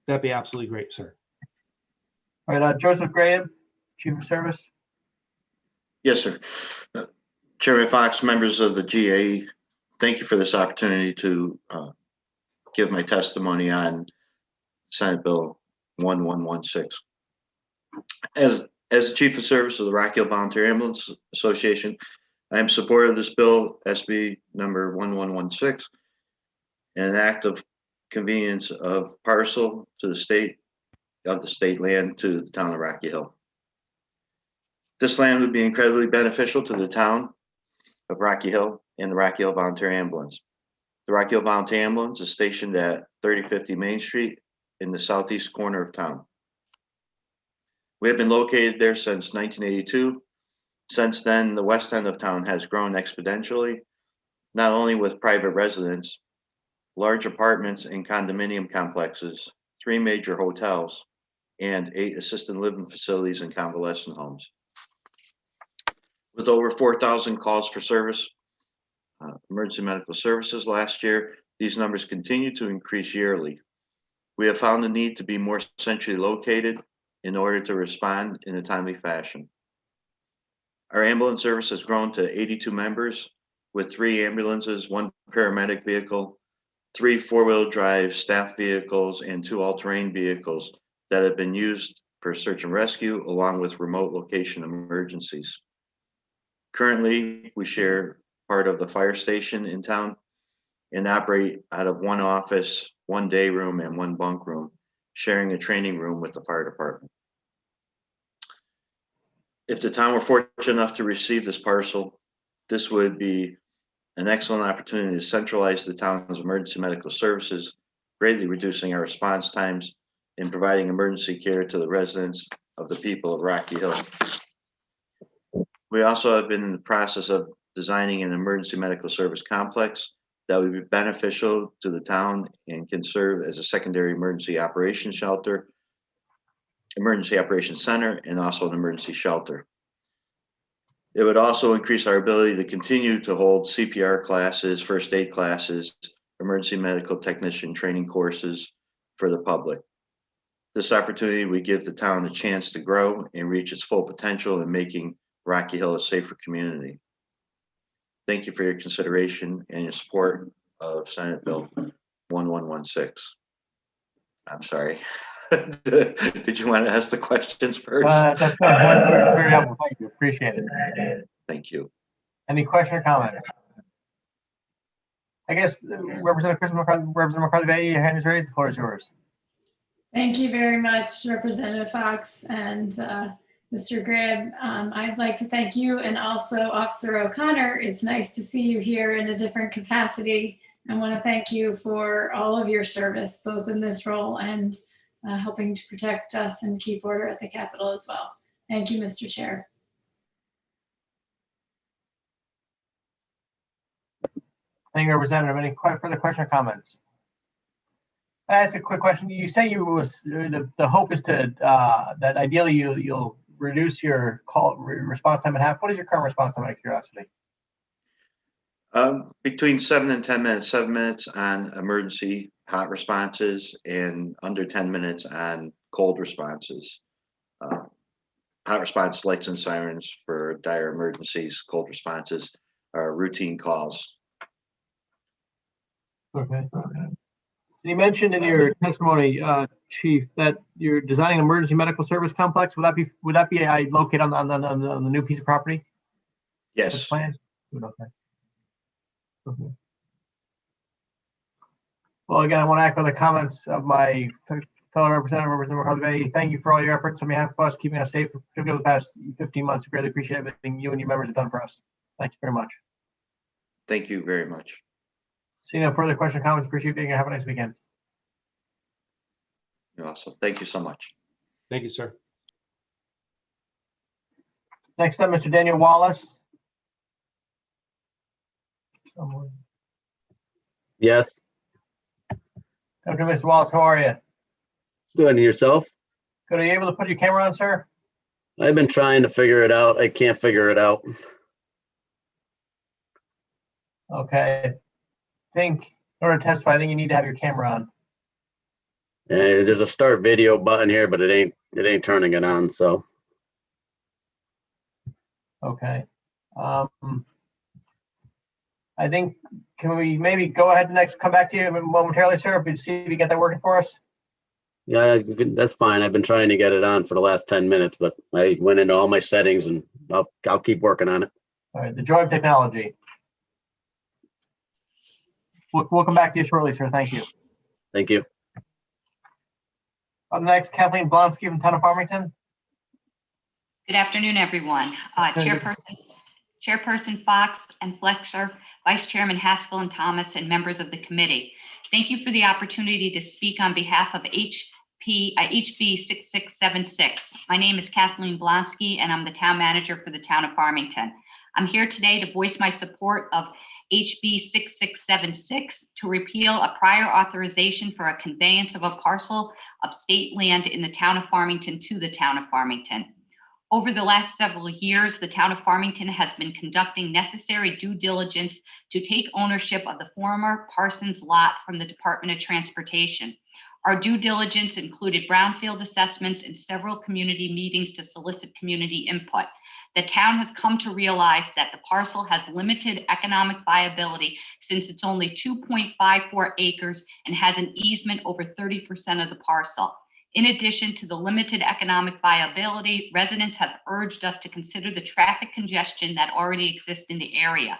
That'd be absolutely great, sir. All right, Joseph Graham, Chief of Service. Yes, sir. Chairman Fox, members of the GAE, thank you for this opportunity to give my testimony on Senate Bill 1116. As the Chief of Service of the Rocky Hill Volunteer Ambulance Association, I am supportive of this bill, SB number 1116, an act of convenience of parcel to the state land to the town of Rocky Hill. This land would be incredibly beneficial to the town of Rocky Hill and the Rocky Hill Volunteer Ambulance. The Rocky Hill Volunteer Ambulance is stationed at 3050 Main Street in the southeast corner of town. We have been located there since 1982. Since then, the west end of town has grown exponentially, not only with private residents, large apartments and condominium complexes, 3 major hotels, and 8 assisted living facilities and convalescent homes. With over 4,000 calls for service, emergency medical services last year, these numbers continue to increase yearly. We have found the need to be more centrally located in order to respond in a timely fashion. Our ambulance service has grown to 82 members with 3 ambulances, 1 paramedic vehicle, 3 4-wheel drive staff vehicles, and 2 all-terrain vehicles that have been used for search and rescue along with remote location emergencies. Currently, we share part of the fire station in town and operate out of 1 office, 1 day room, and 1 bunk room, sharing a training room with the fire department. If the town were fortunate enough to receive this parcel, this would be an excellent opportunity to centralize the town's emergency medical services, greatly reducing our response times and providing emergency care to the residents of the people of Rocky Hill. We also have been in the process of designing an emergency medical service complex that would be beneficial to the town and can serve as a secondary emergency operations shelter, emergency operations center, and also an emergency shelter. It would also increase our ability to continue to hold CPR classes, first aid classes, emergency medical technician training courses for the public. This opportunity would give the town a chance to grow and reach its full potential in making Rocky Hill a safer community. Thank you for your consideration and your support of Senate Bill 1116. I'm sorry. Did you want to ask the questions first? That's very helpful. Thank you. Appreciate it. Thank you. Any question or comment? I guess Representative McCarthy, your hand is raised. The floor is yours. Thank you very much, Representative Fox and Mr. Gribb. I'd like to thank you and also Officer O'Connor. It's nice to see you here in a different capacity. I want to thank you for all of your service, both in this role and helping to protect us and keep order at the Capitol as well. Thank you, Mr. Chair. Thank you, Representative. Any further question or comments? I ask a quick question. You say the hope is to that ideally you'll reduce your call response time in half. What is your current response time, out of curiosity? Between 7 and 10 minutes. 7 minutes on emergency hot responses and under 10 minutes on cold responses. Hot response lights and sirens for dire emergencies. Cold responses are routine calls. Okay. You mentioned in your testimony, Chief, that you're designing an emergency medical service complex. Would that be located on the new piece of property? Yes. Okay. Well, again, I want to echo the comments of my fellow representative, Representative McCarthy. Thank you for all your efforts on behalf of us, keeping us safe for the past 15 months. We really appreciate everything you and your members have done for us. Thank you very much. Thank you very much. Seeing no further questions or comments, appreciate being here. Have a nice weekend. You're awesome. Thank you so much. Thank you, sir. Next up, Mr. Daniel Wallace. Yes. Okay, Mr. Wallace, how are you? Good. And yourself? Good. Are you able to put your camera on, sir? I've been trying to figure it out. I can't figure it out. Okay. In order to testify, I think you need to have your camera on. There's a start video button here, but it ain't turning it on. So. Okay. I think, can we maybe go ahead and come back to you momentarily, sir, if you see if you get that working for us? Yeah, that's fine. I've been trying to get it on for the last 10 minutes, but I went into all my settings and I'll keep working on it. All right. The joy of technology. We'll come back to you shortly, sir. Thank you. Thank you. Up next, Kathleen Blonsky from Town of Farmington. Good afternoon, everyone. Chairperson Fox and Flexer, Vice Chairman Haskell and Thomas, and members of the committee. Thank you for the opportunity to speak on behalf of HB 6676. My name is Kathleen Blonsky, and I'm the town manager for the Town of Farmington. I'm here today to voice my support of HB 6676 to repeal a prior authorization for a conveyance of a parcel of state land in the Town of Farmington to the Town of Farmington. Over the last several years, the Town of Farmington has been conducting necessary due diligence to take ownership of the former Parsons lot from the Department of Transportation. Our due diligence included brownfield assessments and several community meetings to solicit community input. The town has come to realize that the parcel has limited economic viability since it's only 2.54 acres and has an easement over 30% of the parcel. In addition to the limited economic viability, residents have urged us to consider the traffic congestion that already exists in the area.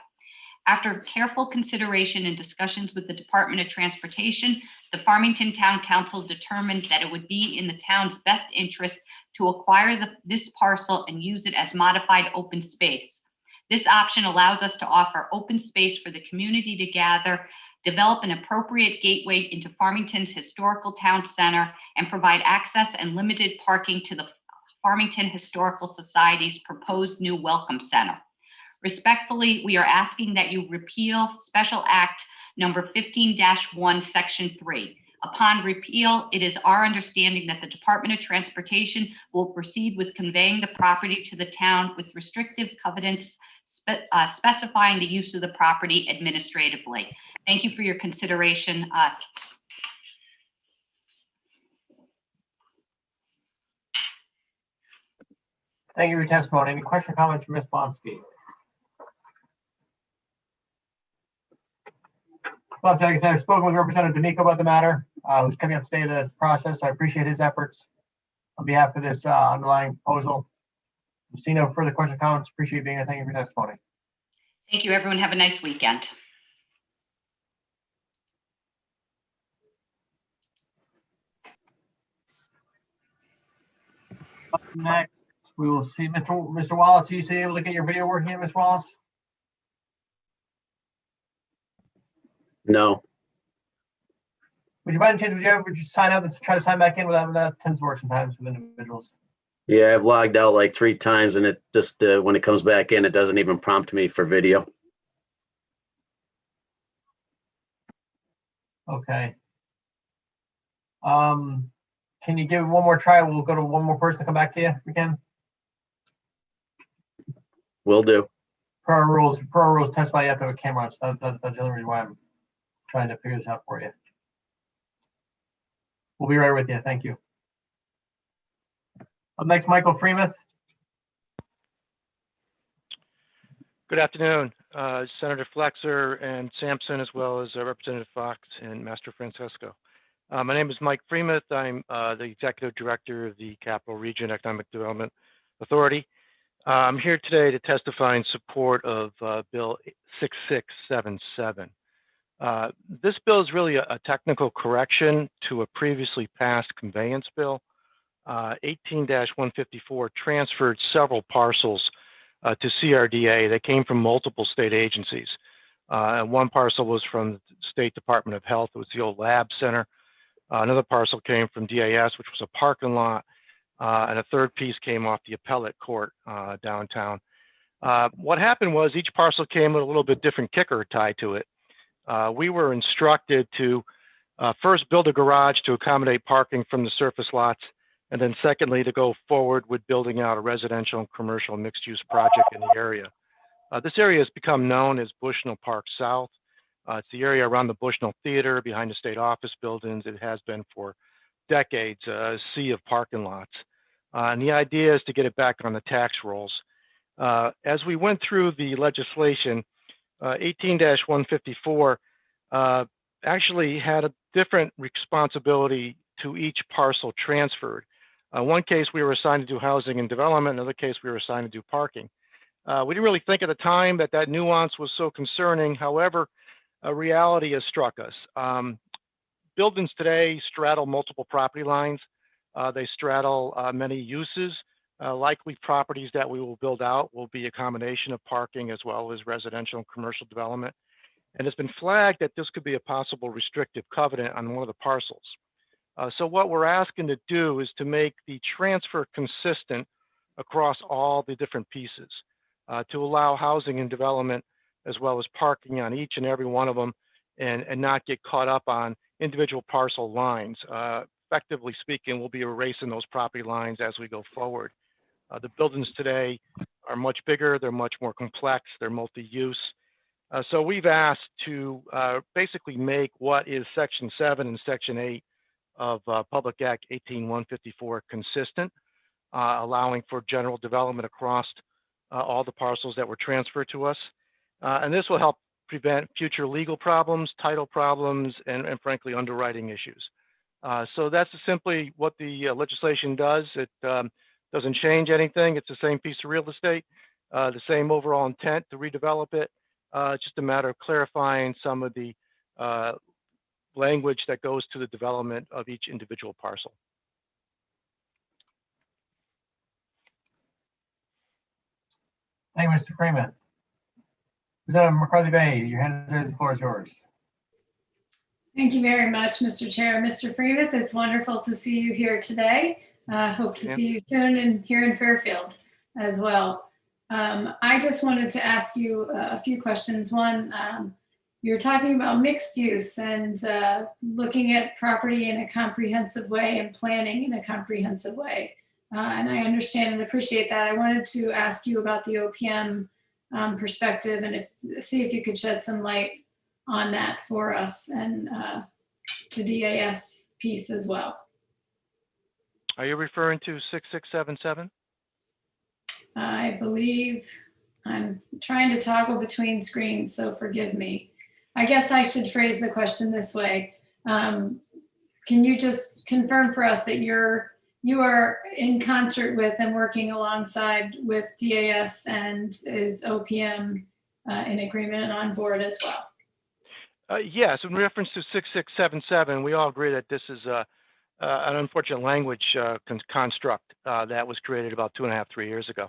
After careful consideration and discussions with the Department of Transportation, the Farmington Town Council determined that it would be in the town's best interest to acquire this parcel and use it as modified open space. This option allows us to offer open space for the community to gather, develop an appropriate gateway into Farmington's historical town center, and provide access and limited parking to the Farmington Historical Society's proposed new Welcome Center. Respectfully, we are asking that you repeal Special Act number 15-1, section 3. Upon repeal, it is our understanding that the Department of Transportation will proceed with conveying the property to the town with restrictive covenants specifying the use of the property administratively. Thank you for your consideration. Thank you for your testimony. Any question or comments from Ms. Bonsky? Well, like I said, I've spoken with Representative D'Amico about the matter, who's coming up to date with this process. I appreciate his efforts on behalf of this underlying proposal. See no further questions or comments. Appreciate you being here. Thank you for your testimony. Thank you, everyone. Have a nice weekend. Up next, we will see Mr. Wallace. Are you able to get your video working here, Ms. Wallace? No. Would you mind would you ever just sign up and try to sign back in without that tends to work sometimes with individuals? Yeah, I've logged out like 3 times and it just, when it comes back in, it doesn't even prompt me for video. Okay. Can you give it one more try? We'll go to one more person, come back to you if we can. Will do. Per our rules, testify you have to have a camera on. So that's the only reason why I'm trying to figure this out for you. We'll be right with you. Thank you. Up next, Michael Freemuth. Good afternoon, Senator Flexer and Sampson, as well as Representative Fox and Master Francesco. My name is Mike Freemuth. I'm the Executive Director of the Capital Region Economic Development Authority. I'm here today to testify in support of Bill 6677. This bill is really a technical correction to a previously passed conveyance bill. 18-154 transferred several parcels to CRDA that came from multiple state agencies. And one parcel was from the State Department of Health. It was the old lab center. Another parcel came from DAS, which was a parking lot. And a third piece came off the appellate court downtown. What happened was each parcel came with a little bit different kicker tied to it. We were instructed to first build a garage to accommodate parking from the surface lots, and then secondly, to go forward with building out a residential and commercial mixed-use project in the area. This area has become known as Bushnell Park South. It's the area around the Bushnell Theater, behind the state office buildings. It has been for decades a sea of parking lots. And the idea is to get it back on the tax rolls. As we went through the legislation, 18-154 actually had a different responsibility to each parcel transferred. One case we were assigned to do housing and development, another case we were assigned to do parking. We didn't really think at the time that that nuance was so concerning. However, a reality has struck us. Buildings today straddle multiple property lines. They straddle many uses. Likely properties that we will build out will be a combination of parking as well as residential and commercial development. And it's been flagged that this could be a possible restrictive covenant on one of the parcels. So what we're asking to do is to make the transfer consistent across all the different pieces, to allow housing and development as well as parking on each and every one of them, and not get caught up on individual parcel lines. Effectively speaking, we'll be erasing those property lines as we go forward. The buildings today are much bigger, they're much more complex, they're multi-use. So we've asked to basically make what is Section 7 and Section 8 of Public Act 18-154 consistent, allowing for general development across all the parcels that were transferred to us. And this will help prevent future legal problems, title problems, and frankly, underwriting issues. So that's simply what the legislation does. It doesn't change anything. It's the same piece of real estate, the same overall intent to redevelop it. It's just a matter of clarifying some of the language that goes to the development of each individual parcel. Thank you, Mr. Freeman. Representative McCarthy Bay, your hand is the floor is yours. Thank you very much, Mr. Chair. Mr. Freemuth, it's wonderful to see you here today. Hope to see you soon and here in Fairfield as well. I just wanted to ask you a few questions. One, you're talking about mixed use and looking at property in a comprehensive way and planning in a comprehensive way. And I understand and appreciate that. I wanted to ask you about the OPM perspective and see if you could shed some light on that for us and the DAS piece as well. Are you referring to 6677? I believe I'm trying to toggle between screens, so forgive me. I guess I should phrase the question this way. Can you just confirm for us that you are in concert with and working alongside with DAS, and is OPM in agreement and on board as well? Yes, in reference to 6677, we all agree that this is an unfortunate language construct that was created about 2.5, 3 years ago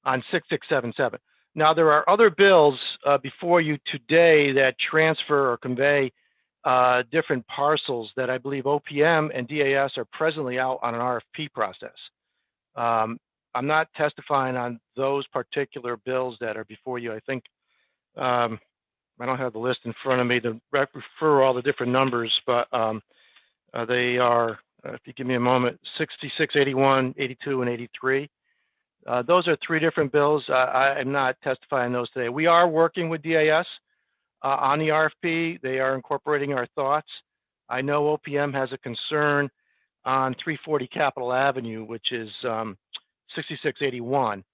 on 6677. Now, there are other bills before you today that transfer or convey different parcels that I believe OPM and DAS are presently out on an RFP process. I'm not testifying on those particular bills that are before you. I think I don't have the list in front of me to refer all the different numbers, but they are, if you give me a moment, 66, 81, 82, and 83. Those are 3 different bills. I am not testifying those today. We are working with DAS on the RFP. They are incorporating our thoughts. I know OPM has a concern on 340 Capitol Avenue, which is 6681,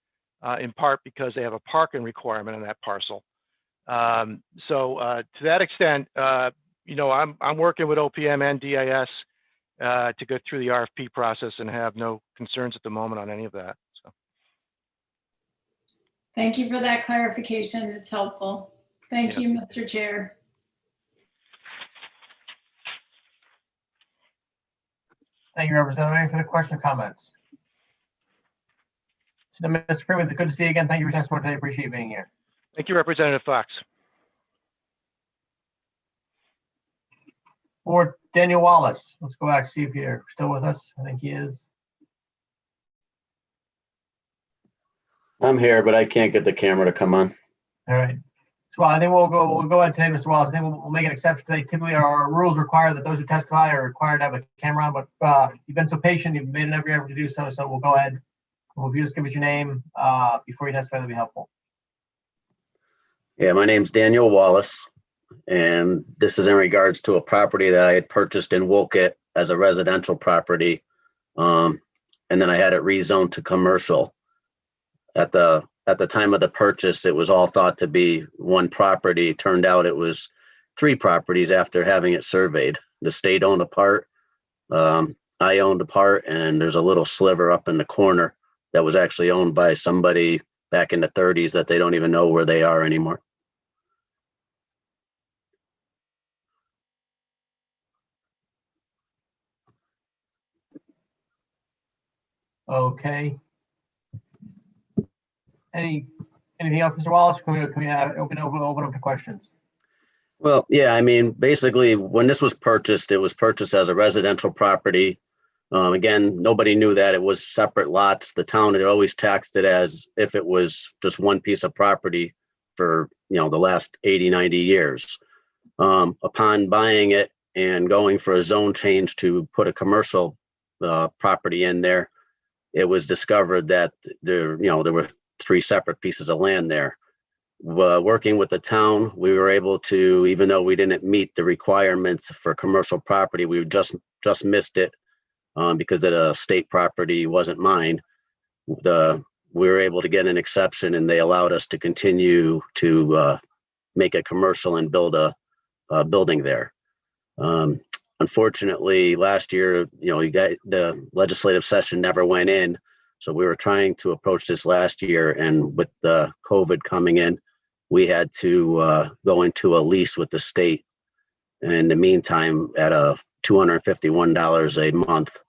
in part because they have a parking requirement on that parcel. So to that extent, you know, I'm working with OPM and DAS to go through the RFP process and have no concerns at the moment on any of that. So. Thank you for that clarification. It's helpful. Thank you, Mr. Chair. Thank you, Representative. Any further questions or comments? So, Mr. Freeman, good to see you again. Thank you for your testimony today. Appreciate you being here. Thank you, Representative Fox. Or Daniel Wallace. Let's go back, see if you're still with us. I think he is. I'm here, but I can't get the camera to come on. All right. So I think we'll go ahead today, Mr. Wallace. I think we'll make an exception today. Typically, our rules require that those who testify are required to have a camera on, but you've been so patient, you've made an every effort to do so. So we'll go ahead. Well, if you just give us your name before you testify, that'd be helpful. Yeah, my name's Daniel Wallace, and this is in regards to a property that I had purchased in Woket as a residential property, and then I had it rezoned to commercial. At the time of the purchase, it was all thought to be one property. Turned out it was 3 properties after having it surveyed. The state owned a part, I owned a part, and there's a little sliver up in the corner that was actually owned by somebody back in the 30s that they don't even know where they are anymore. Okay. Anything else, Mr. Wallace? Can we open up to questions? Well, yeah, I mean, basically, when this was purchased, it was purchased as a residential property. Again, nobody knew that it was separate lots. The town had always taxed it as if it was just one piece of property for, you know, the last 80, 90 years. Upon buying it and going for a zone change to put a commercial property in there, it was discovered that there were 3 separate pieces of land there. Working with the town, we were able to, even though we didn't meet the requirements for commercial property, we just missed it because the state property wasn't mine. We were able to get an exception, and they allowed us to continue to make it commercial and build a building there. Unfortunately, last year, the legislative session never went in. So we were trying to approach this last year, and with the COVID coming in, we had to go into a lease with the state. And in the meantime, at a $251 a month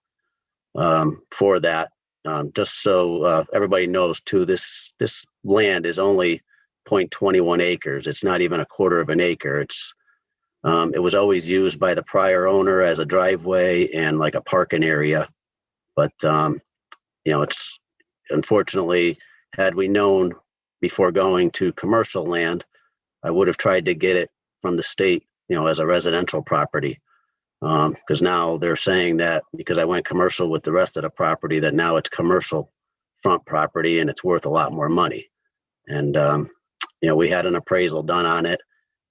for that. Just so everybody knows too, this land is only 0.21 acres. It's not even a quarter of an acre. It was always used by the prior owner as a driveway and like a parking area. But it's unfortunately, had we known before going to commercial land, I would have tried to get it from the state, as a residential property. Because now they're saying that because I went commercial with the rest of the property, that now it's commercial front property and it's worth a lot more money. And, we had an appraisal done on it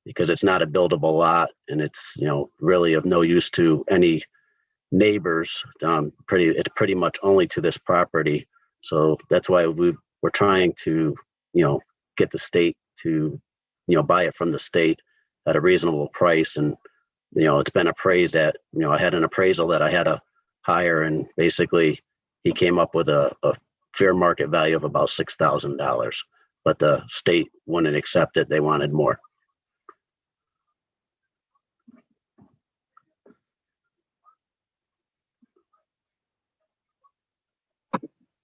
because it's not a buildable lot and it's, really of no use to any neighbors. It's pretty much only to this property. So that's why we're trying to, get the state to, buy it from the state at a reasonable price. And, it's been appraised at, I had an appraisal that I had to hire, and basically he came up with a fair market value of about $6,000, but the state wouldn't accept it. They wanted more.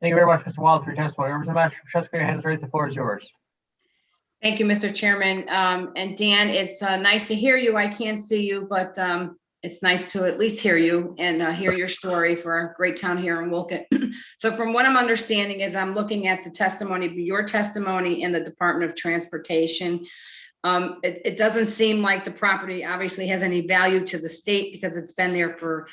Thank you very much, Mr. Wallace, for your testimony. Representative Francesco, your hand is raised. The floor is yours. Thank you, Mr. Chairman. And Dan, it's nice to hear you. I can't see you, but it's nice to at least hear you and hear your story for a great town here in Wolcott. So from what I'm understanding is I'm looking at the testimony, your testimony in the Department of Transportation. It doesn't seem like the property obviously has any value to the state because it's been there for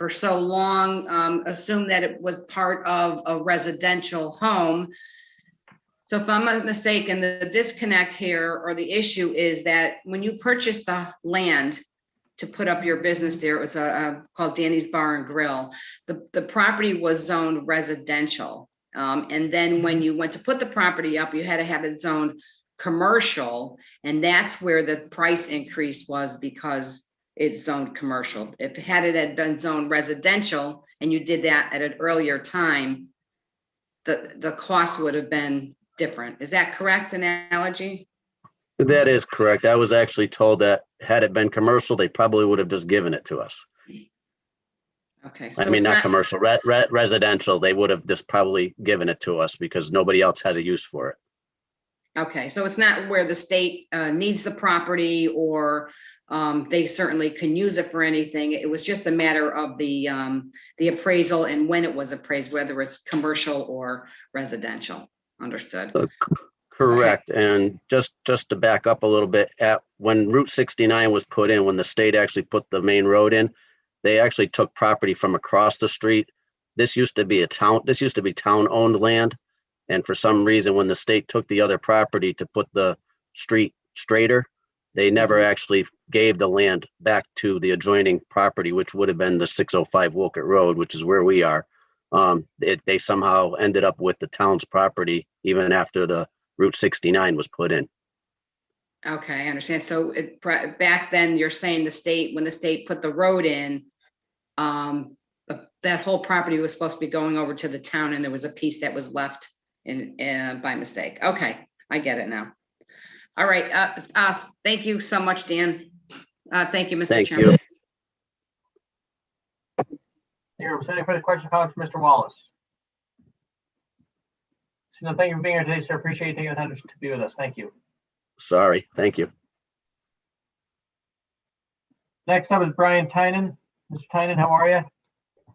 so long. Assume that it was part of a residential home. So if I'm not mistaken, the disconnect here or the issue is that when you purchased the land to put up your business there, it was called Danny's Bar and Grill. The property was zoned residential. And then when you went to put the property up, you had to have it zoned commercial. And that's where the price increase was, because it's zoned commercial. If it had been zoned residential and you did that at an earlier time, the cost would have been different. Is that correct analogy? That is correct. I was actually told that had it been commercial, they probably would have just given it to us. Okay. So I mean, not commercial, residential. They would have just probably given it to us because nobody else has a use for it. Okay, so it's not where the state needs the property, or they certainly can use it for anything. It was just a matter of the appraisal and when it was appraised, whether it's commercial or residential. Understood. Correct. Okay. And just to back up a little bit, when Route 69 was put in, when the state actually put the main road in, they actually took property from across the street. This used to be town-owned land. And for some reason, when the state took the other property to put the street straighter, they never actually gave the land back to the adjoining property, which would have been the 605 Wolcott Road, which is where we are. They somehow ended up with the town's property even after the Route 69 was put in. Okay, I understand. So back then, you're saying when the state put the road in, that whole property was supposed to be going over to the town, and there was a piece that was left in by mistake. Okay, I get it now. All right. Thank you so much, Dan. Thank you, Mr. Chairman. Here, was there any further questions or comments for Mr. Wallace? So, thank you for being here today, sir. Appreciate you taking the time to be with us. Thank you. Sorry. Thank you. Next up is Brian Tynan. Mr. Tynan, how are you?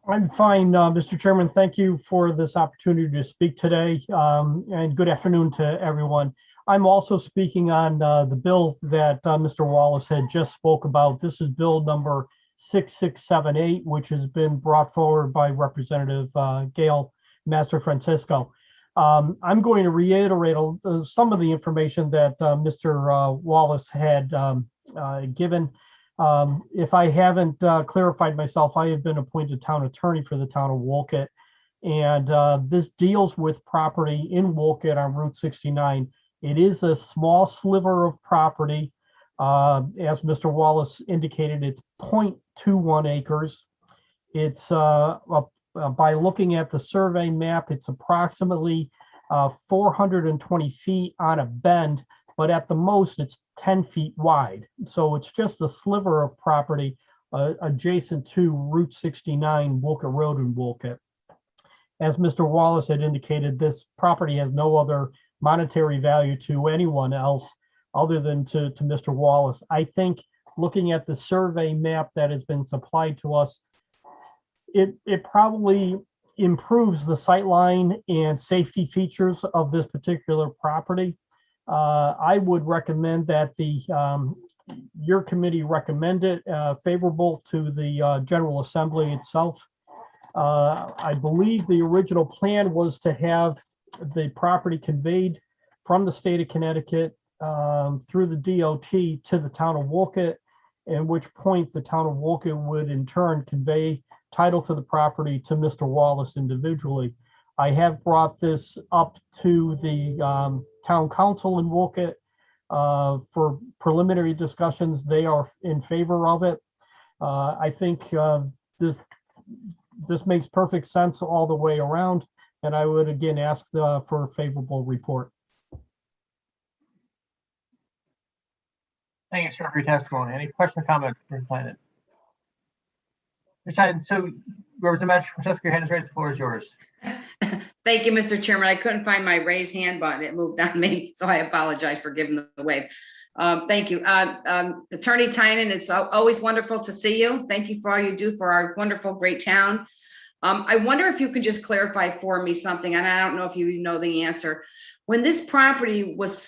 I'm fine, Mr. Chairman. Thank you for this opportunity to speak today, and good afternoon to everyone. I'm also speaking on the bill that Mr. Wallace had just spoke about. This is bill number 6678, which has been brought forward by Representative Gail Mastro-Francisco. I'm going to reiterate some of the information that Mr. Wallace had given. If I haven't clarified myself, I have been appointed town attorney for the town of Wolcott, and this deals with property in Wolcott on Route 69. It is a small sliver of property. As Mr. Wallace indicated, it's 0.21 acres. It's by looking at the survey map, it's approximately 420 feet on a bend, but at the most it's 10 feet wide. So it's just a sliver of property adjacent to Route 69, Wolcott Road in Wolcott. As Mr. Wallace had indicated, this property has no other monetary value to anyone else other than to Mr. Wallace. I think looking at the survey map that has been supplied to us, it probably improves the sightline and safety features of this particular property. I would recommend that your committee recommended favorable to the General Assembly itself. I believe the original plan was to have the property conveyed from the state of Connecticut through the DOT to the town of Wolcott, at which point the town of Wolcott would in turn convey title to the property to Mr. Wallace individually. I have brought this up to the town council in Wolcott for preliminary discussions. They are in favor of it. I think this makes perfect sense all the way around, and I would again ask for a favorable report. Thank you, sir, for your testimony. Any question or comment for the planet? So, Representative Francesco, your hand is raised. The floor is yours. Thank you, Mr. Chairman. I couldn't find my raise hand button. It moved on me, so I apologize for giving the wave. Thank you. Attorney Tynan, it's always wonderful to see you. Thank you for all you do for our wonderful, great town. I wonder if you could just clarify for me something, and I don't know if you know the answer. When this property was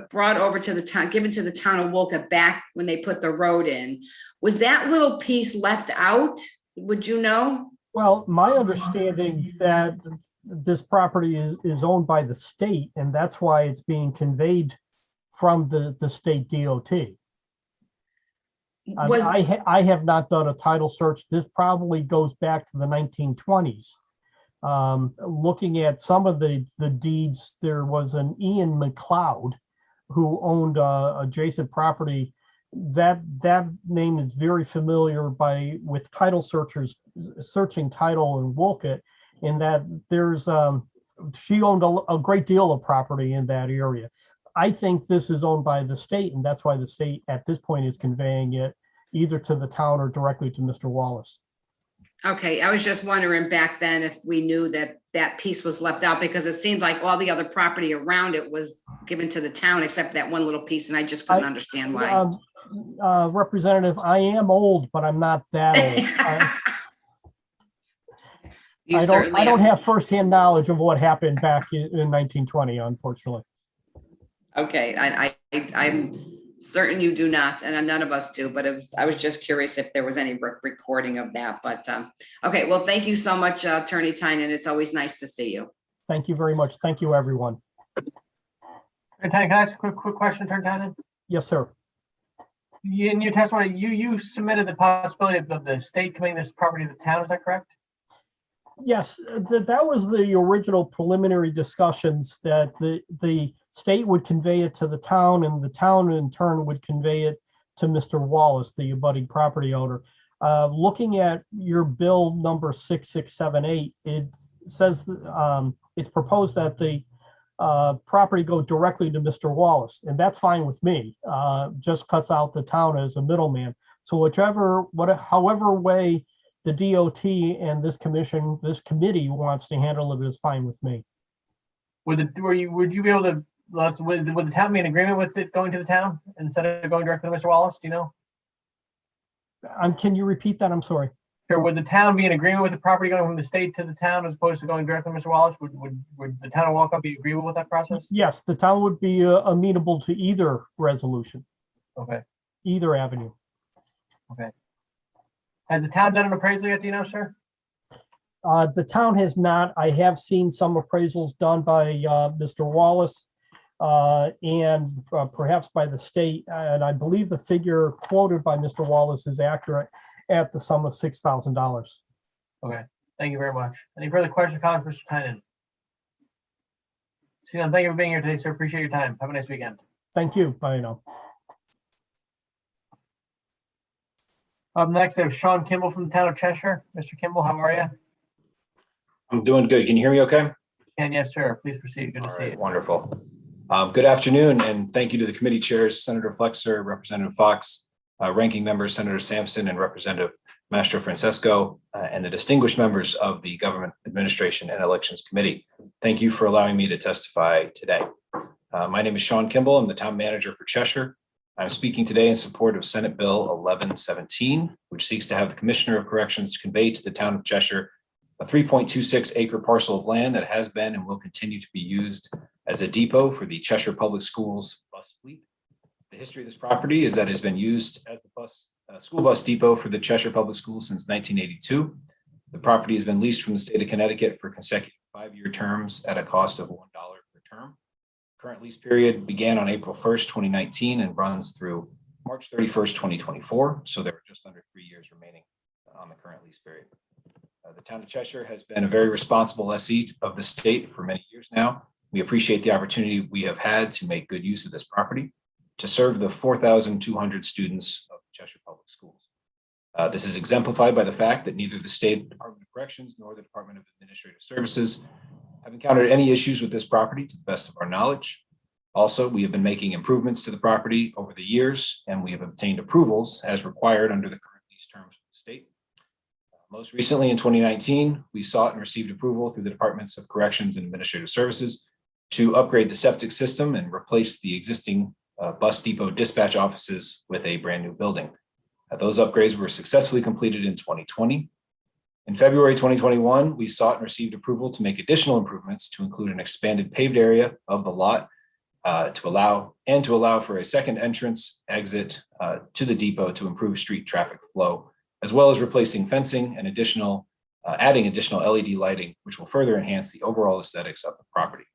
brought over to the town, given to the town of Wolcott back when they put the road in, was that little piece left out? Would you know? Well, my understanding that this property is owned by the state, and that's why it's being conveyed from the state DOT. I have not done a title search. This probably goes back to the 1920s. Looking at some of the deeds, there was an Ian McLeod who owned adjacent property. That name is very familiar with title searchers searching title in Wolcott, in that there's she owned a great deal of property in that area. I think this is owned by the state, and that's why the state at this point is conveying it either to the town or directly to Mr. Wallace. Okay, I was just wondering back then if we knew that that piece was left out, because it seemed like all the other property around it was given to the town except that one little piece, and I just couldn't understand why. Representative, I am old, but I'm not that old. I don't have firsthand knowledge of what happened back in 1920, unfortunately. Okay, I'm certain you do not, and none of us do, but I was just curious if there was any recording of that. But okay, well, thank you so much, Attorney Tynan. It's always nice to see you. Thank you very much. Thank you, everyone. Can I ask a quick question, Attorney Tynan? Yes, sir. In your testimony, you submitted the possibility of the state committing this property to the town. Is that correct? Yes, that was the original preliminary discussions, that the state would convey it to the town, and the town in turn would convey it to Mr. Wallace, the abutting property owner. Looking at your bill number 6678, it says it's proposed that the property go directly to Mr. Wallace, and that's fine with me. Just cuts out the town as a middleman. So however way the DOT and this committee wants to handle it is fine with me. Would you be able to let us, would the town be in agreement with it going to the town instead of going directly to Mr. Wallace? Do you know? Can you repeat that? I'm sorry. Sure. Would the town be in agreement with the property going from the state to the town as opposed to going directly to Mr. Wallace? Would the town of Wolcott be agreeable with that process? Yes, the town would be amenable to either resolution. Okay. Either avenue. Okay. Has the town done an appraisal yet, do you know, sir? The town has not. I have seen some appraisals done by Mr. Wallace and perhaps by the state. And I believe the figure quoted by Mr. Wallace is accurate at the sum of $6,000. Okay, thank you very much. Any further questions or comments, Mr. Tynan? Thank you for being here today, sir. Appreciate your time. Have a nice weekend. Thank you. Bye now. Up next, I have Sean Kimball from the town of Cheshire. Mr. Kimball, how are you? I'm doing good. Can you hear me okay? Yes, sir. Please proceed. Good to see you. Wonderful. Good afternoon, and thank you to the committee chairs, Senator Flexer, Representative Fox, ranking members, Senator Sampson, and Representative Mastro Francesco, and the distinguished members of the Government Administration and Elections Committee. Thank you for allowing me to testify today. My name is Sean Kimball. I'm the town manager for Cheshire. I'm speaking today in support of Senate Bill 1117, which seeks to have the Commissioner of Corrections convey to the town of Cheshire a 3.26 acre parcel of land that has been and will continue to be used as a depot for the Cheshire Public Schools bus fleet. The history of this property is that it has been used as the school bus depot for the Cheshire Public Schools since 1982. The property has been leased from the state of Connecticut for consecutive 5-year terms at a cost of $1 per term. Current lease period began on April 1st, 2019 and runs through March 31st, 2024. So there are just under 3 years remaining on the current lease period. The town of Cheshire has been a very responsible lessee of the state for many years now. We appreciate the opportunity we have had to make good use of this property to serve the 4,200 students of Cheshire Public Schools. This is exemplified by the fact that neither the State Department of Corrections nor the Department of Administrative Services have encountered any issues with this property to the best of our knowledge. Also, we have been making improvements to the property over the years, and we have obtained approvals as required under the current lease terms of the state. Most recently in 2019, we sought and received approval through the Departments of Corrections and Administrative Services to upgrade the septic system and replace the existing bus depot dispatch offices with a brand new building. Those upgrades were successfully completed in 2020. In February 2021, we sought and received approval to make additional improvements to include an expanded paved area of the lot to allow for a second entrance exit to the depot to improve street traffic flow, as well as replacing fencing and adding additional LED lighting, which will further enhance the overall aesthetics of the property.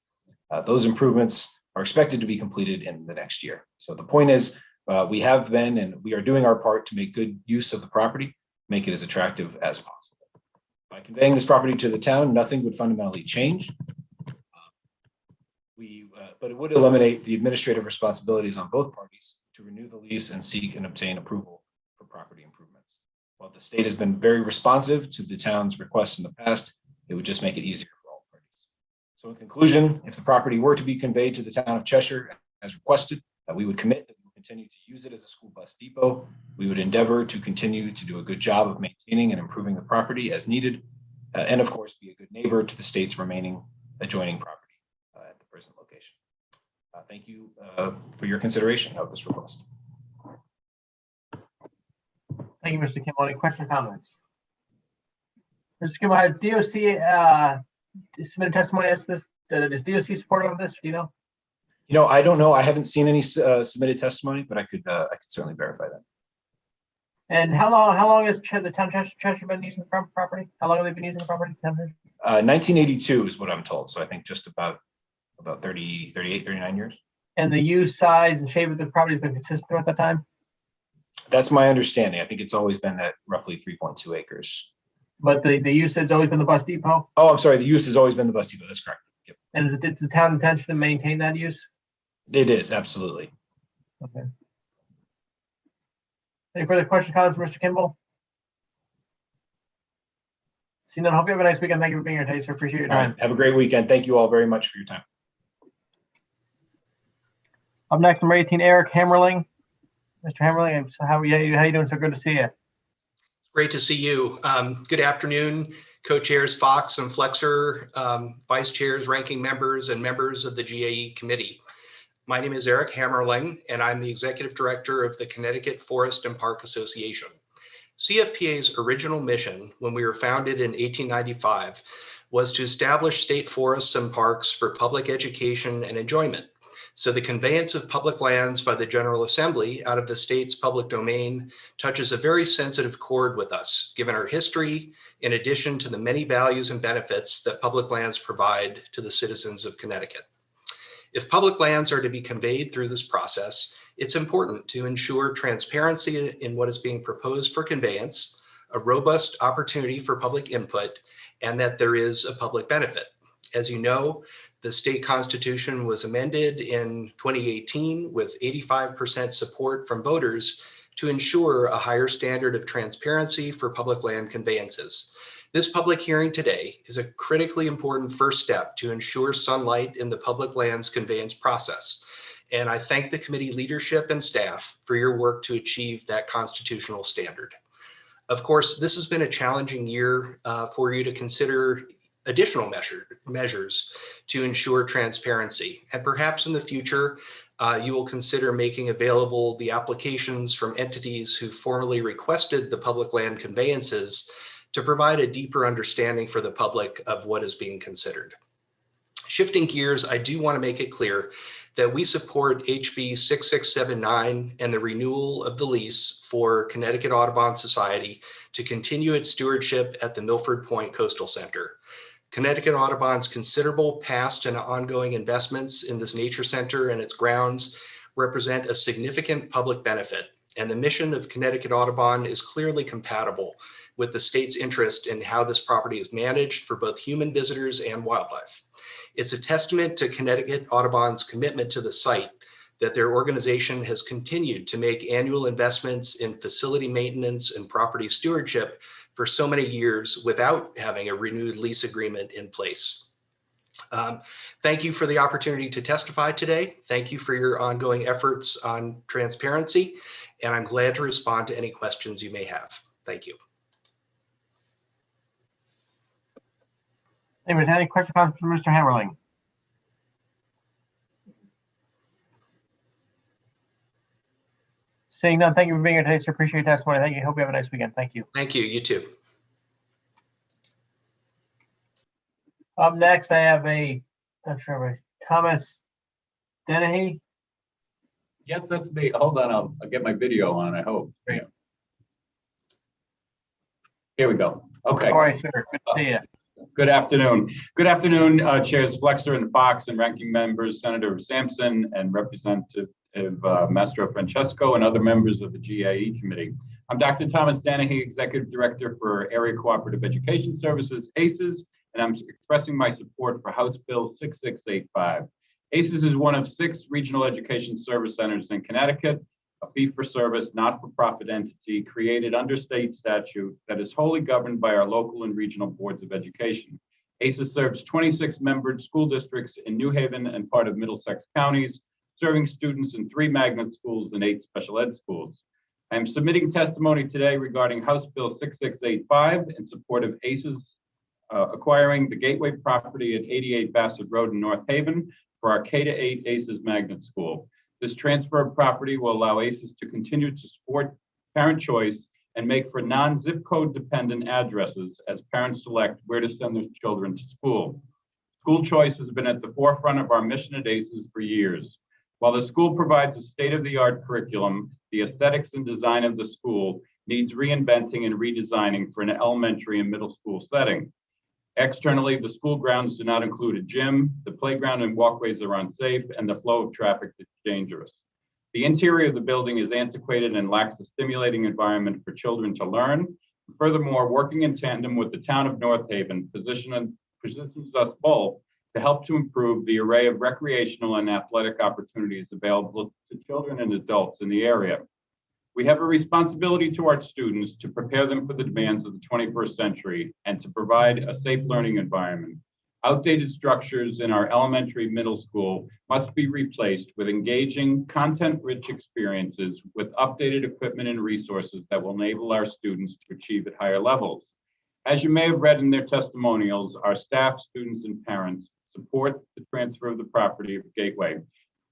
Those improvements are expected to be completed in the next year. So the point is, we have been and we are doing our part to make good use of the property, make it as attractive as possible. By conveying this property to the town, nothing would fundamentally change. But it would eliminate the administrative responsibilities on both parties to renew the lease and seek and obtain approval for property improvements. While the state has been very responsive to the town's requests in the past, it would just make it easier for all parties. So in conclusion, if the property were to be conveyed to the town of Cheshire as requested, we would commit that we will continue to use it as a school bus depot. We would endeavor to continue to do a good job of maintaining and improving the property as needed, and of course, be a good neighbor to the state's remaining adjoining property at the present location. Thank you for your consideration of this request. Thank you, Mr. Kimball. Any questions or comments? Mr. Kimball, has DOC submitted testimony as this? Is DOC supportive of this? Do you know? You know, I don't know. I haven't seen any submitted testimony, but I could certainly verify that. And how long has the town of Cheshire been using the property? How long have they been using the property? 1982 is what I'm told. So I think just about 38, 39 years. And the use, size, and shape of the property has been consistent throughout that time? That's my understanding. I think it's always been that roughly 3.2 acres. But the use has always been the bus depot? Oh, I'm sorry. The use has always been the bus depot. That's correct. Yep. And is the town intention to maintain that use? It is, absolutely. Okay. Any further questions, comments, Mr. Kimball? See none. Hope you have a nice weekend. Thank you for being here today, sir. Appreciate your time. Right. Have a great weekend. Thank you all very much for your time. Up next, number 18, Eric Hammerling. Mr. Hammerling, so how are you doing? So good to see you. Great to see you. Good afternoon, co-chairs Fox and Flexer, vice chairs, ranking members, and members of the GAE committee. My name is Eric Hammerling, and I'm the executive director of the Connecticut Forest and Park Association. CFPA's original mission, when we were founded in 1895, was to establish state forests and parks for public education and enjoyment. So the conveyance of public lands by the General Assembly out of the state's public domain touches a very sensitive chord with us, given our history, in addition to the many values and benefits that public lands provide to the citizens of Connecticut. If public lands are to be conveyed through this process, it's important to ensure transparency in what is being proposed for conveyance, a robust opportunity for public input, and that there is a public benefit. As you know, the state constitution was amended in 2018 with 85% support from voters to ensure a higher standard of transparency for public land conveyances. This public hearing today is a critically important first step to ensure sunlight in the public lands conveyance process. And I thank the committee leadership and staff for your work to achieve that constitutional standard. Of course, this has been a challenging year for you to consider additional measures to ensure transparency. And perhaps in the future, you will consider making available the applications from entities who formally requested the public land conveyances to provide a deeper understanding for the public of what is being considered. Shifting gears, I do want to make it clear that we support HB 6679 and the renewal of the lease for Connecticut Audubon Society to continue its stewardship at the Milford Point Coastal Center. Connecticut Audubon's considerable past and ongoing investments in this nature center and its grounds represent a significant public benefit, and the mission of Connecticut Audubon is clearly compatible with the state's interest in how this property is managed for both human visitors and wildlife. It's a testament to Connecticut Audubon's commitment to the site that their organization has continued to make annual investments in facility maintenance and property stewardship for so many years without having a renewed lease agreement in place. Thank you for the opportunity to testify today. Thank you for your ongoing efforts on transparency, and I'm glad to respond to any questions you may have. Thank you. Anyone have any questions for Mr. Hammerling? Seeing none, thank you for being here today, sir. Appreciate your testimony. Thank you. Hope you have a nice weekend. Thank you. Thank you. You too. Up next, I have Thomas Dennehy. Yes, that's me. Hold on, I'll get my video on, I hope. Yeah. Here we go. Okay. All right, sir. Good to see you. Good afternoon. Good afternoon, Chairs Flexer and Fox and ranking members, Senator Sampson and Representative Mastro Francesco and other members of the GAE committee. I'm Dr. Thomas Dennehy, Executive Director for Area Cooperative Education Services, ACES, and I'm expressing my support for House Bill 6685. ACES is one of 6 regional education service centers in Connecticut, a fee-for-service, not-for-profit entity created under state statute that is wholly governed by our local and regional boards of education. ACES serves 26 membered school districts in New Haven and part of Middlesex counties, serving students in 3 magnet schools and 8 special ed schools. I am submitting testimony today regarding House Bill 6685 in support of ACES acquiring the Gateway property at 88 Bassett Road in North Haven for our K-8 ACES Magnet School. This transfer of property will allow ACES to continue to support parent choice and make for non-zip code dependent addresses as parents select where to send their children to school. School choice has been at the forefront of our mission at ACES for years. While the school provides a state-of-the-art curriculum, the aesthetics and design of the school needs reinventing and redesigning for an elementary and middle school setting. Externally, the school grounds do not include a gym, the playground and walkways are unsafe, and the flow of traffic is dangerous. The interior of the building is antiquated and lacks a stimulating environment for children to learn. Furthermore, working in tandem with the town of North Haven positions us both to help to improve the array of recreational and athletic opportunities available to children and adults in the area. We have a responsibility to our students to prepare them for the demands of the 21st century and to provide a safe learning environment. Outdated structures in our elementary middle school must be replaced with engaging, content-rich experiences with updated equipment and resources that will enable our students to achieve at higher levels. As you may have read in their testimonials, our staff, students, and parents support the transfer of the property of Gateway.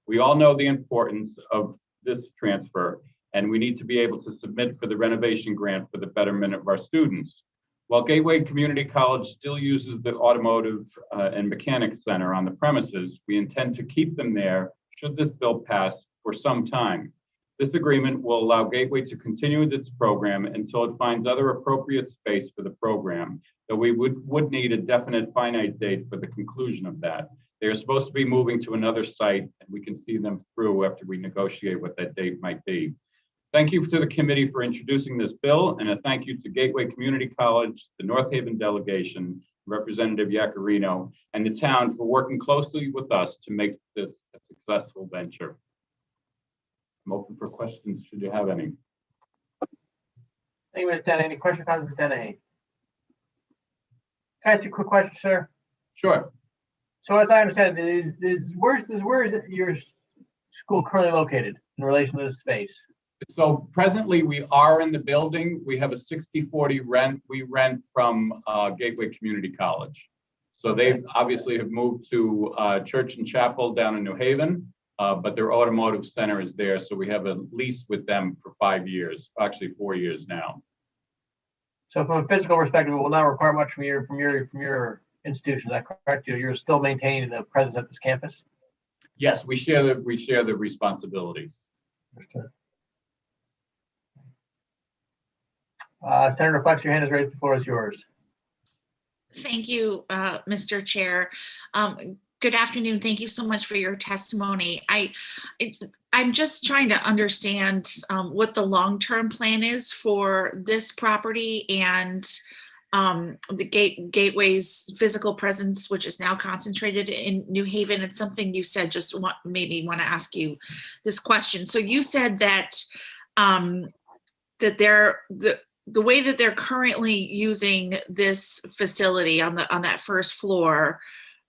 We all know the importance of this transfer, and we need to be able to submit for the renovation grant for the betterment of our students. While Gateway Community College still uses the Automotive and Mechanics Center on the premises, we intend to keep them there should this bill pass for some time. This agreement will allow Gateway to continue with its program until it finds other appropriate space for the program, though we would need a definite finite date for the conclusion of that. They are supposed to be moving to another site, and we can see them through after we negotiate what that date might be. Thank you to the committee for introducing this bill, and a thank you to Gateway Community College, the North Haven delegation, Representative Yacarino, and the town for working closely with us to make this a successful venture. I'm open for questions, should you have any. Thank you, Mr. Dennehy. Any questions, Mr. Dennehy? Can I ask you a quick question, sir? Sure. So as I understand it, where is your school currently located in relation to this space? So presently we are in the building. We have a 60-40 rent. We rent from Gateway Community College. So they obviously have moved to Church and Chapel down in New Haven, but their automotive center is there. So we have a lease with them for 5 years, actually 4 years now. So from a physical perspective, it will not require much from your institution. Is that correct? You're still maintaining the presence at this campus? Yes, we share the responsibilities. Senator Flex, your hand is raised. The floor is yours. Thank you, Mr. Chair. Good afternoon. Thank you so much for your testimony. I'm just trying to understand what the long-term plan is for this property and the Gateway's physical presence, which is now concentrated in New Haven. It's something you said, made me want to ask you this question. So you said that the way that they're currently using this facility on that first floor,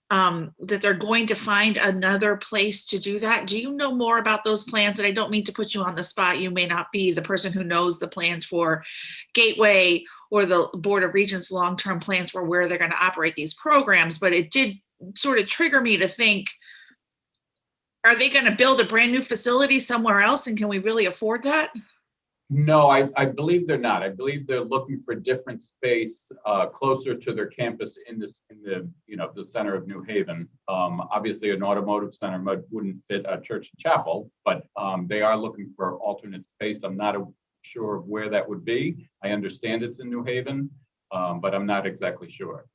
that they're going to find another place to do that. Do you know more about those plans? And I don't mean to put you on the spot. You may not be the person who knows the plans for Gateway or the Board of Regents' long-term plans for where they're going to operate these programs, but it did sort of trigger me to think, are they going to build a brand new facility somewhere else? And can we really afford that? No, I believe they're not. I believe they're looking for different space closer to their campus in the center of New Haven. Obviously, an automotive center wouldn't fit a church and chapel, but they are looking for alternate space. I'm not sure of where that would be. I understand it's in New Haven, but I'm not exactly sure.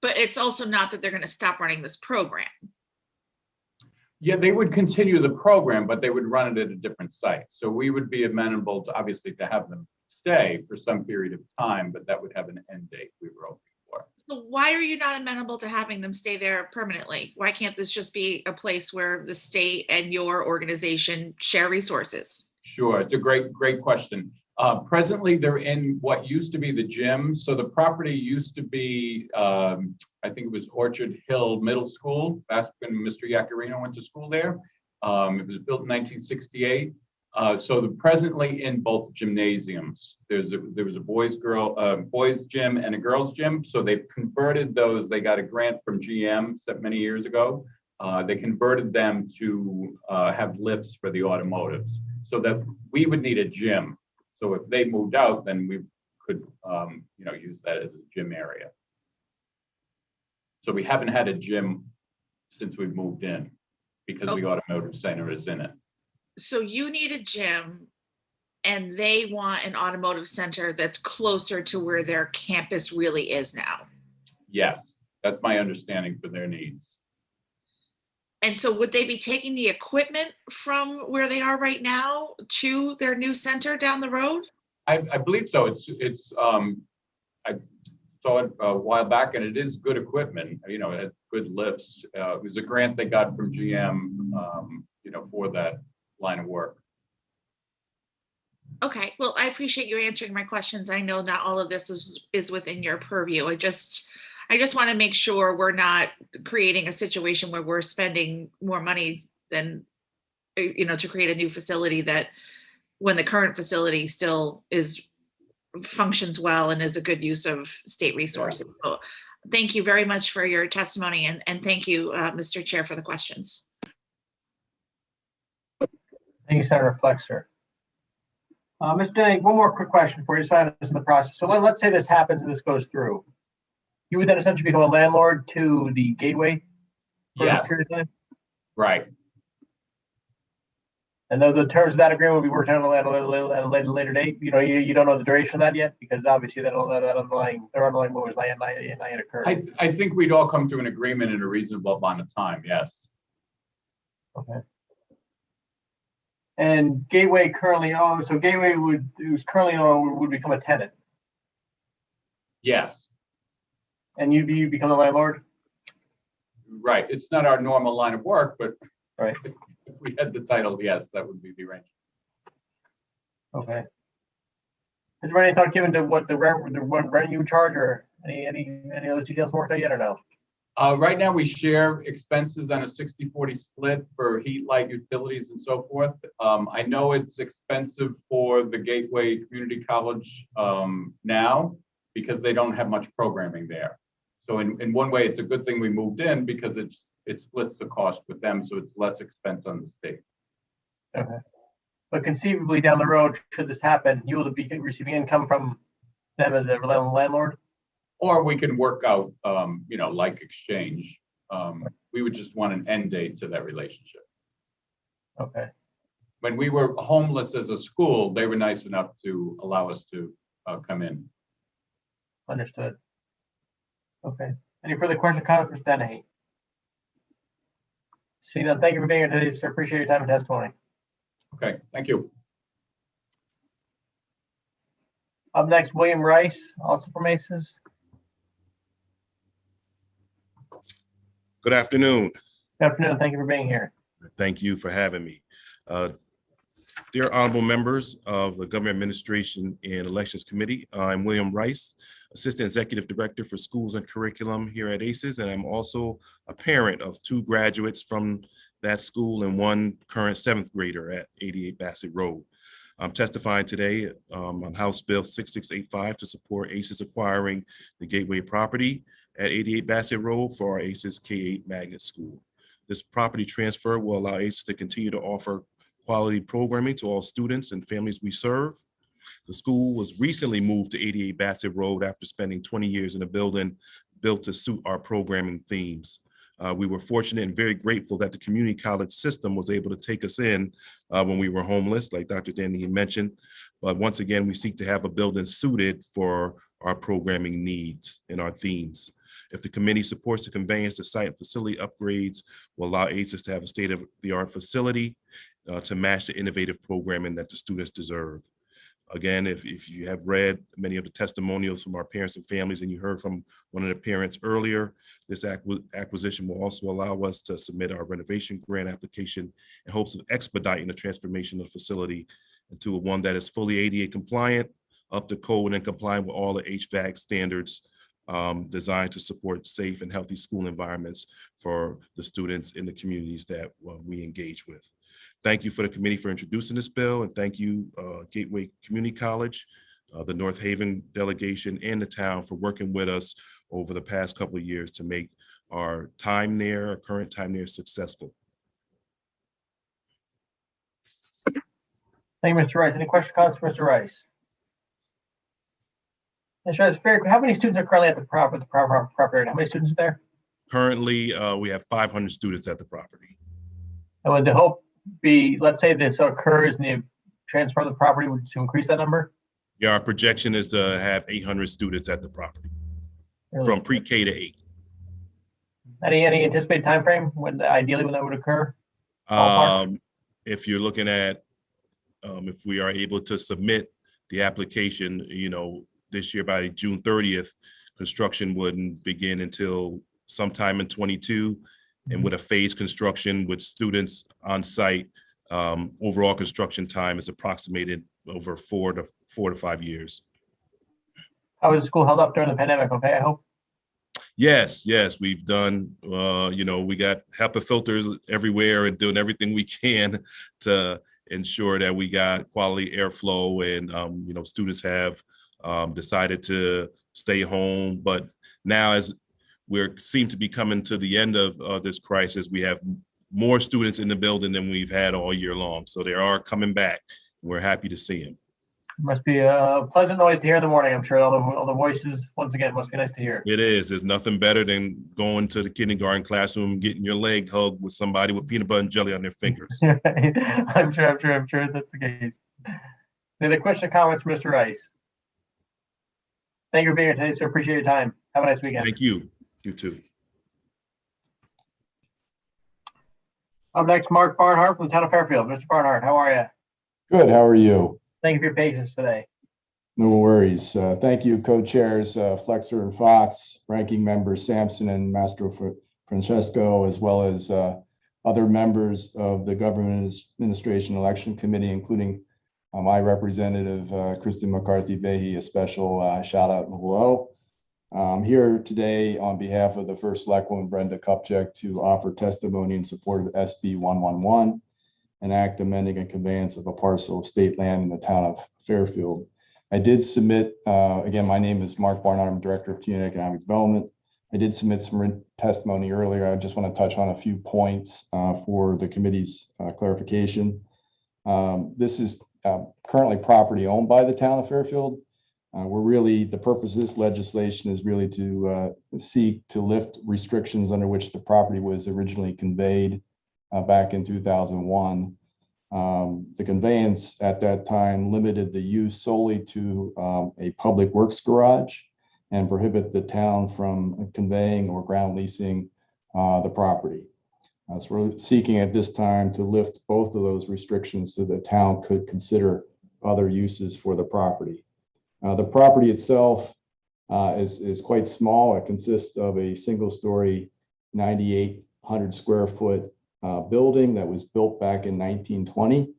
But it's also not that they're going to stop running this program. Yeah, they would continue the program, but they would run it at a different site. So we would be amenable to, obviously, to have them stay for some period of time, but that would have an end date we were hoping for. So why are you not amenable to having them stay there permanently? Why can't this just be a place where the state and your organization share resources? Sure, it's a great question. Presently, they're in what used to be the gym. So the property used to be, I think it was Orchard Hill Middle School. That's when Mr. Yacarino went to school there. It was built in 1968. So they're presently in both gymnasiums. There was a boys gym and a girls gym. So they've converted those. They got a grant from GM many years ago. They converted them to have lifts for the automotives, so that we would need a gym. So if they moved out, then we could, use that as a gym area. So we haven't had a gym since we've moved in because the automotive center is in it. So you need a gym and they want an automotive center that's closer to where their campus really is now. Yes, that's my understanding for their needs. And so would they be taking the equipment from where they are right now to their new center down the road? I believe so. I saw it a while back, and it is good equipment. It had good lifts. It was a grant they got from GM, for that line of work. Okay, well, I appreciate you answering my questions. I know not all of this is within your purview. I just want to make sure we're not creating a situation where we're spending more money than, to create a new facility that, when the current facility still functions well and is a good use of state resources. So thank you very much for your testimony, and thank you, Mr. Chair, for the questions. Thank you, Senator Flexer. Mr. Denny, one more quick question before you sign us in the process. So let's say this happens and this goes through. You would then essentially become a landlord to the Gateway for a period of time? Right. And the terms of that agreement will be worked out at a later date. You don't know the duration of that yet, because obviously their underlying moves might occur. I think we'd all come to an agreement in a reasonable amount of time. Yes. Okay. And Gateway currently owns, so Gateway would become a tenant. Yes. And you become the landlord? Right. It's not our normal line of work, but right. If we had the title, yes, that would be the arrangement. Okay. Is there any thought given to what rent you charge, or any other details worked out yet, or no? Right now, we share expenses on a 60-40 split for heat, light, utilities, and so forth. I know it's expensive for the Gateway Community College now, because they don't have much programming there. So in one way, it's a good thing we moved in, because it splits the cost with them, so it's less expense on the state. Okay. But conceivably down the road, should this happen, you will be receiving income from them as a landlord? Or we can work out, like exchange. We would just want an end date to that relationship. Okay. When we were homeless as a school, they were nice enough to allow us to come in. Understood. Okay. Any further questions, comments, Mr. Dennehy? See, now, thank you for being here today, sir. Appreciate your time and testimony. Okay, thank you. Up next, William Rice, also from ACES. Good afternoon. Good afternoon. Thank you for being here. Thank you for having me. Dear honorable members of the Government Administration and Elections Committee, I'm William Rice, Assistant Executive Director for Schools and Curriculum here at ACES, and I'm also a parent of 2 graduates from that school and 1 current 7th grader at 88 Bassett Road. I'm testifying today on House Bill 6685 to support ACES acquiring the Gateway property at 88 Bassett Road for our ACES K-8 magnet school. This property transfer will allow ACES to continue to offer quality programming to all students and families we serve. The school was recently moved to 88 Bassett Road after spending 20 years in a building built to suit our programming themes. We were fortunate and very grateful that the community college system was able to take us in when we were homeless, like Dr. Dennehy mentioned. But once again, we seek to have a building suited for our programming needs and our themes. If the committee supports the conveyance, the site and facility upgrades will allow ACES to have a state-of-the-art facility to match the innovative programming that the students deserve. Again, if you have read many of the testimonials from our parents and families, and you heard from one of the parents earlier, this acquisition will also allow us to submit our renovation grant application in hopes of expediting the transformation of the facility into one that is fully ADA compliant, up to code, and compliant with all the HVAC standards designed to support safe and healthy school environments for the students in the communities that we engage with. Thank you for the committee for introducing this bill, and thank you, Gateway Community College, the North Haven delegation, and the town for working with us over the past couple of years to make our time there, our current time there, successful. Thank you, Mr. Rice. Any questions, comments for Mr. Rice? Mr. Rice, how many students are currently at the property? How many students are there? Currently, we have 500 students at the property. And would the hope be, let's say this occurs and you transfer the property to increase that number? Yeah, our projection is to have 800 students at the property from pre-K to 8. Any anticipated time frame when ideally when that would occur? If you're looking at if we are able to submit the application, this year by June 30th, construction wouldn't begin until sometime in 22. And with a phased construction with students on site, overall construction time is approximated over 4 to 5 years. How was the school held up during the pandemic? Okay, I hope. Yes, we've done, we got HEPA filters everywhere and doing everything we can to ensure that we got quality airflow, and, students have decided to stay home. But now, as we seem to be coming to the end of this crisis, we have more students in the building than we've had all year long. So they are coming back. We're happy to see them. Must be a pleasant noise to hear in the morning. I'm sure all the voices, once again, must be nice to hear. It is. There's nothing better than going to the kindergarten classroom and getting your leg hugged with somebody with peanut butter and jelly on their fingers. I'm sure that's the case. Any other question or comments for Mr. Rice? Thank you for being here today, sir. Appreciate your time. Have a nice weekend. Thank you. You too. Up next, Mark Barnhart from the town of Fairfield. Mr. Barnhart, how are you? Good. How are you? Thank you for your patience today. No worries. Thank you, co-chairs Flexer and Fox, ranking members Sampson and Mastro Francesco, as well as other members of the Government Administration Election Committee, including my representative, Kristen McCarthy-Vahey. A special shout out and hello. I'm here today on behalf of the First Selectwoman, Brenda Kupchak, to offer testimony in support of SB 111, an act amending a conveyance of a parcel of state land in the town of Fairfield. I did submit, again, my name is Mark Barnhart, I'm Director of Community Economic Development. I did submit some written testimony earlier. I just want to touch on a few points for the committee's clarification. This is currently property owned by the town of Fairfield. The purpose of this legislation is really to seek to lift restrictions under which the property was originally conveyed back in 2001. The conveyance at that time limited the use solely to a public works garage and prohibit the town from conveying or ground leasing the property. So we're seeking at this time to lift both of those restrictions so the town could consider other uses for the property. The property itself is quite small. It consists of a single-story 9,800 square foot building that was built back in 1920.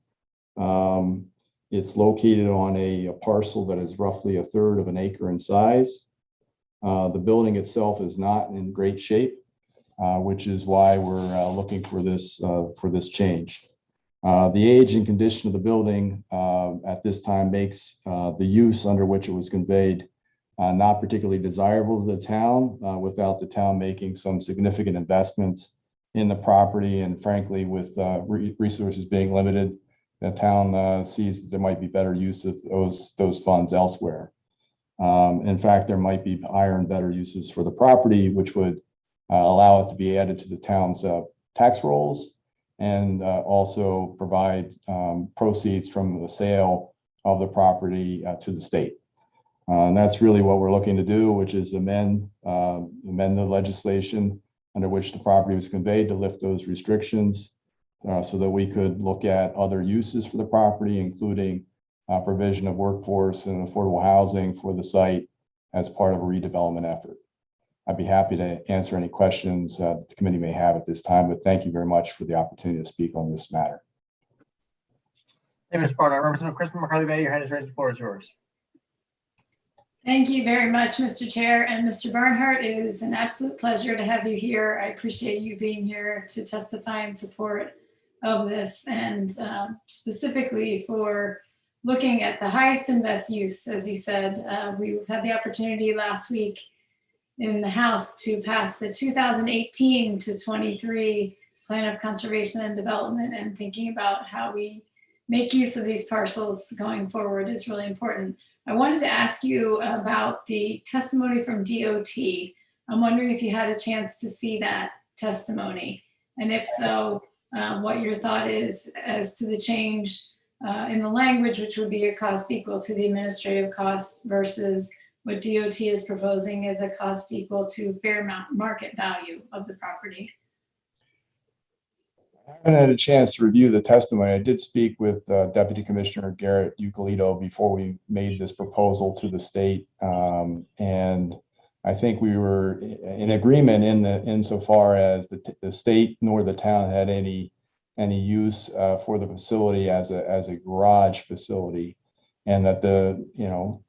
It's located on a parcel that is roughly 1/3 of an acre in size. The building itself is not in great shape, which is why we're looking for this change. The age and condition of the building at this time makes the use under which it was conveyed not particularly desirable to the town without the town making some significant investments in the property. And frankly, with resources being limited, the town sees that there might be better use of those funds elsewhere. In fact, there might be higher and better uses for the property, which would allow it to be added to the town's tax rolls and also provide proceeds from the sale of the property to the state. And that's really what we're looking to do, which is amend the legislation under which the property was conveyed to lift those restrictions so that we could look at other uses for the property, including provision of workforce and affordable housing for the site as part of a redevelopment effort. I'd be happy to answer any questions that the committee may have at this time, but thank you very much for the opportunity to speak on this matter. Hey, Mr. Barnhart, Representative Crispin McCarthy Bay, your hand is raised, the floor is yours. Thank you very much, Mr. Chair and Mr. Barnhart. It is an absolute pleasure to have you here. I appreciate you being here to testify in support of this, and specifically for looking at the highest and best use. As you said, we had the opportunity last week in the House to pass the 2018 to 23 Plan of Conservation and Development, and thinking about how we make use of these parcels going forward is really important. I wanted to ask you about the testimony from DOT. I'm wondering if you had a chance to see that testimony, and if so, what your thought is as to the change in the language, which would be a cost equal to the administrative costs versus what DOT is proposing as a cost equal to fair market value of the property. I haven't had a chance to review the testimony. I did speak with Deputy Commissioner Garrett Euclid before we made this proposal to the state. And I think we were in agreement insofar as the state nor the town had any use for the facility as a garage facility. And that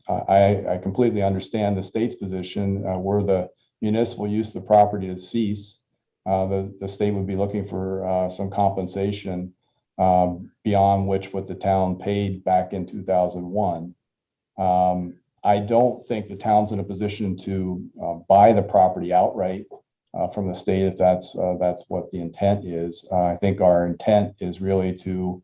I completely understand the state's position. Were the municipal use of the property to cease, the state would be looking for some compensation beyond what the town paid back in 2001. I don't think the town's in a position to buy the property outright from the state if that's what the intent is. I think our intent is really to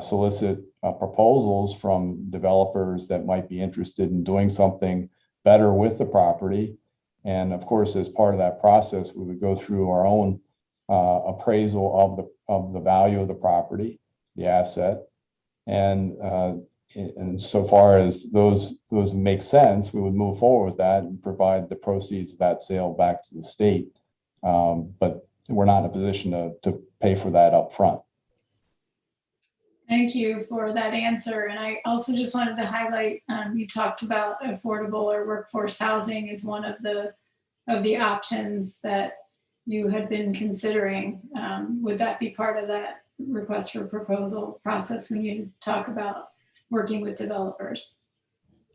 solicit proposals from developers that might be interested in doing something better with the property. And of course, as part of that process, we would go through our own appraisal of the value of the property, the asset. And so far as those make sense, we would move forward with that and provide the proceeds of that sale back to the state. But we're not in a position to pay for that up front. Thank you for that answer. And I also just wanted to highlight, you talked about affordable or workforce housing as one of the options that you had been considering. Would that be part of that request for proposal process when you talk about working with developers?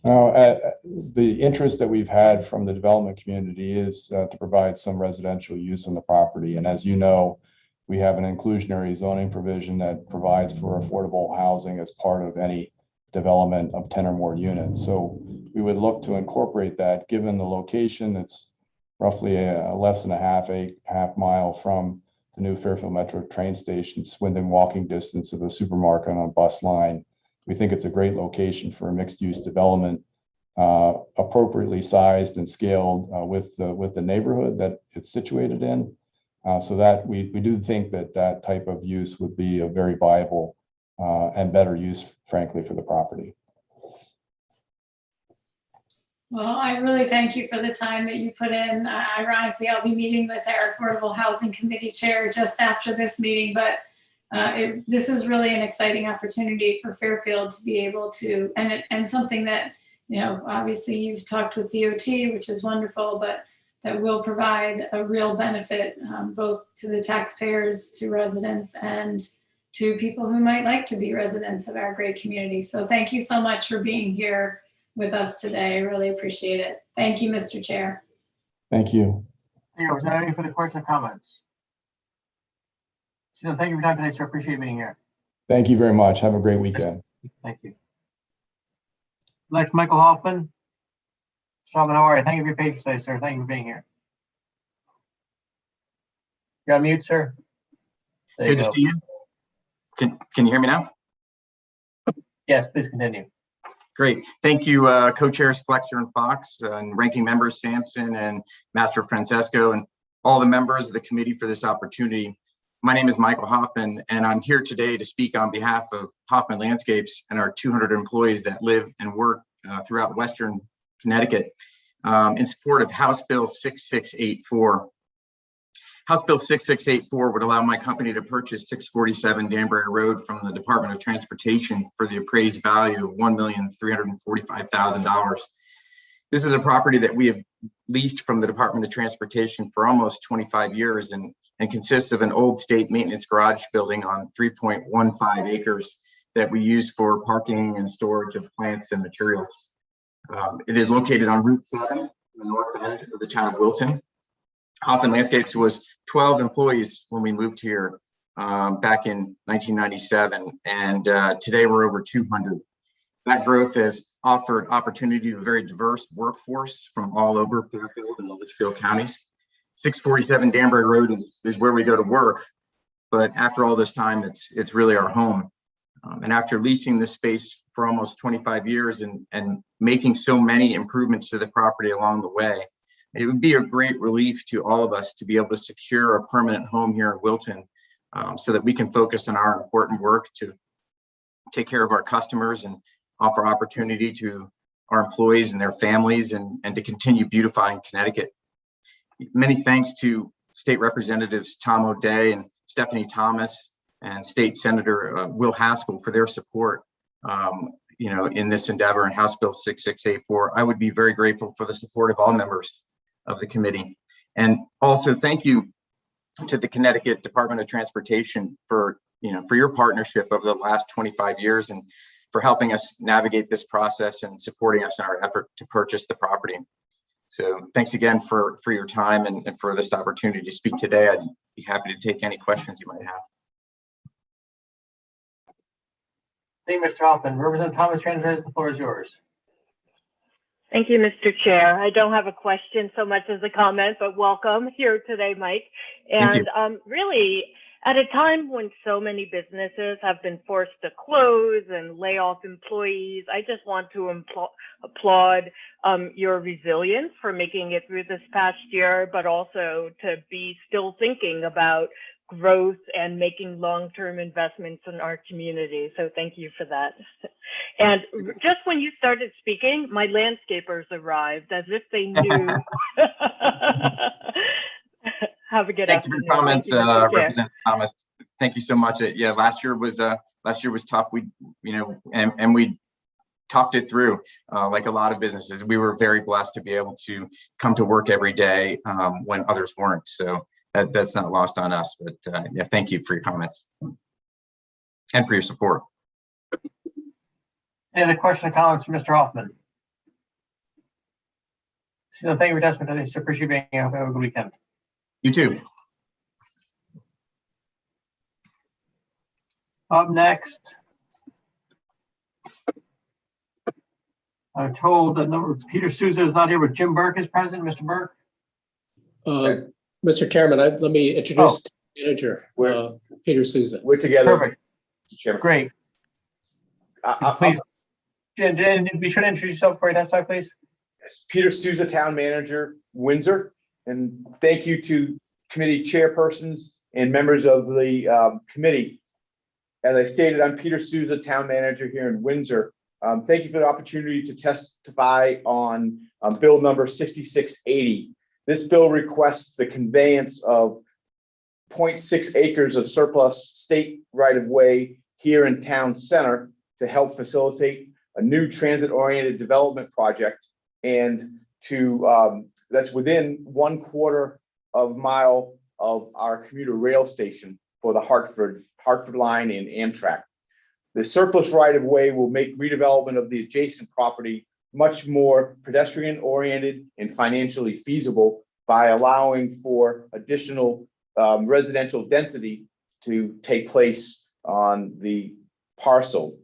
The interest that we've had from the development community is to provide some residential use on the property. And as you know, we have an inclusionary zoning provision that provides for affordable housing as part of any development of 10 or more units. So we would look to incorporate that, given the location. It's roughly less than a half mile from the new Fairfield Metro train station. It's within walking distance of a supermarket on a bus line. We think it's a great location for a mixed use development. appropriately sized and scaled with the neighborhood that it's situated in. So that we do think that that type of use would be a very viable and better use, frankly, for the property. Well, I really thank you for the time that you put in. Ironically, I'll be meeting with our Affordable Housing Committee Chair just after this meeting, but this is really an exciting opportunity for Fairfield to be able to, and something that, you know, obviously you've talked with DOT, which is wonderful, but that will provide a real benefit both to the taxpayers, to residents, and to people who might like to be residents of our great community. So thank you so much for being here with us today. I really appreciate it. Thank you, Mr. Chair. Thank you. Was there any further questions or comments? So thank you for your time today, sir. Appreciate being here. Thank you very much. Have a great weekend. Thank you. Next, Michael Hoffman. Mr. Hoffman, how are you? Thank you for your patience today, sir. Thank you for being here. You're on mute, sir. There Good to see you. Can you hear me now? Yes, please continue. Great. Thank you, co-chairs Flexer and Fox, and ranking members Sampson and Master Francesco, and all the members of the committee for this opportunity. My name is Michael Hoffman, and I'm here today to speak on behalf of Hoffman Landscapes and our 200 employees that live and work throughout Western Connecticut in support of House Bill 6684. House Bill 6684 would allow my company to purchase 647 Danbury Road from the Department of Transportation for the appraised value of $1,345,000. This is a property that we have leased from the Department of Transportation for almost 25 years and consists of an old state maintenance garage building on 3.15 acres that we use for parking and storage of plants and materials. It is located on Route 7, in the north end of the town of Wilton. Hoffman Landscapes was 12 employees when we moved here back in 1997, and today we're over 200. That growth has offered opportunity to a very diverse workforce from all over Fairfield and the Litchfield counties. 647 Danbury Road is where we go to work, but after all this time, it's really our home. And after leasing this space for almost 25 years and making so many improvements to the property along the way, it would be a great relief to all of us to be able to secure a permanent home here in Wilton so that we can focus on our important work to take care of our customers and offer opportunity to our employees and their families and to continue beautifying Connecticut. Many thanks to State Representatives Tom O'Day and Stephanie Thomas and State Senator Will Haskell for their support in this endeavor in House Bill 6684. I would be very grateful for the support of all members of the committee. And also thank you to the Connecticut Department of Transportation for your partnership over the last 25 years and for helping us navigate this process and supporting us in our effort to purchase the property. So thanks again for your time and for this opportunity to speak today. I'd be happy to take any questions you might have. Thank you, Mr. Hoffman. Representative Thomas Hernandez, the floor is yours. Thank you, Mr. Chair. I don't have a question so much as a comment, but welcome here today, Mike. And really, at a time when so many businesses have been forced to close and lay off employees, I just want to applaud your resilience for making it through this past year, but also to be still thinking about growth and making long-term investments in our community. So thank you for that. And just when you started speaking, my landscapers arrived as if they knew. Have a good afternoon. Thank you for comments, Representative Thomas. Thank you so much. Yeah, last year was tough. We toughed it through like a lot of businesses. We were very blessed to be able to come to work every day when others weren't. So that's not lost on us. But yeah, thank you for your comments and for your support. Any other questions or comments for Mr. Hoffman? So thank you for your testimony today. So appreciate being here. Have a good weekend. You too. Up next, I'm told that Peter Souza is not here, but Jim Burke is present. Mr. Burke. Mr. Chairman, let me introduce the manager, Peter Souza. We're together. Perfect. Mr. Chairman. Great. Please. Jen, be sure to introduce yourself before you testify, please. Yes, Peter Souza, Town Manager, Windsor. And thank you to committee chairpersons and members of the committee. As I stated, I'm Peter Souza, Town Manager here in Windsor. Thank you for the opportunity to testify on Bill number 6680. This bill requests the conveyance of 0.6 acres of surplus state right-of-way here in town center to help facilitate a new transit-oriented development project, and to that's within 1/4 of a mile of our commuter rail station for the Hartford line and Amtrak. The surplus right-of-way will make redevelopment of the adjacent property much more pedestrian-oriented and financially feasible by allowing for additional residential density to take place on the parcel.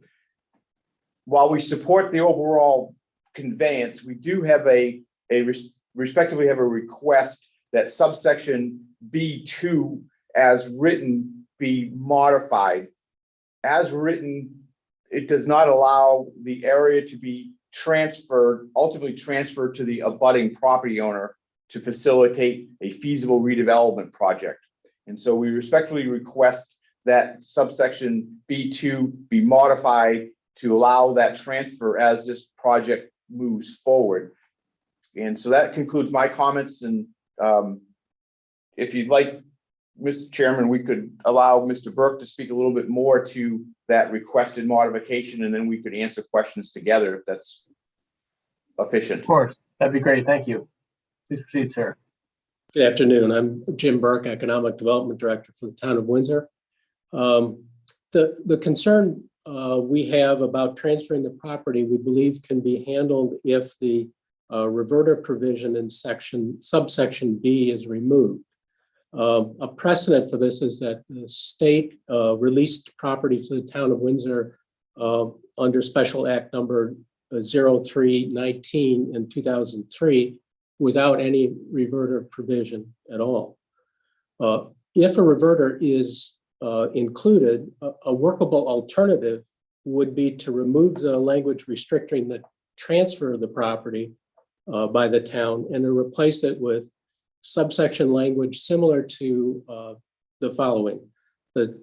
While we support the overall conveyance, we do have respectively have a request that subsection B2 as written be modified. As written, it does not allow the area to be ultimately transferred to the abutting property owner to facilitate a feasible redevelopment project. And so we respectfully request that subsection B2 be modified to allow that transfer as this project moves forward. And so that concludes my comments. And if you'd like, Mr. Chairman, we could allow Mr. Burke to speak a little bit more to that requested modification, and then we could answer questions together if that's efficient. Of course, that'd be great. Thank you. Please proceed, sir. Good afternoon. I'm Jim Burke, Economic Development Director for the town of Windsor. The concern we have about transferring the property, we believe can be handled if the reverter provision in subsection B is removed. A precedent for this is that the state released property to the town of Windsor under Special Act number 0319 in 2003 without any reverter provision at all. If a reverter is included, a workable alternative would be to remove the language restricting the transfer of the property by the town and to replace it with subsection language similar to the following. The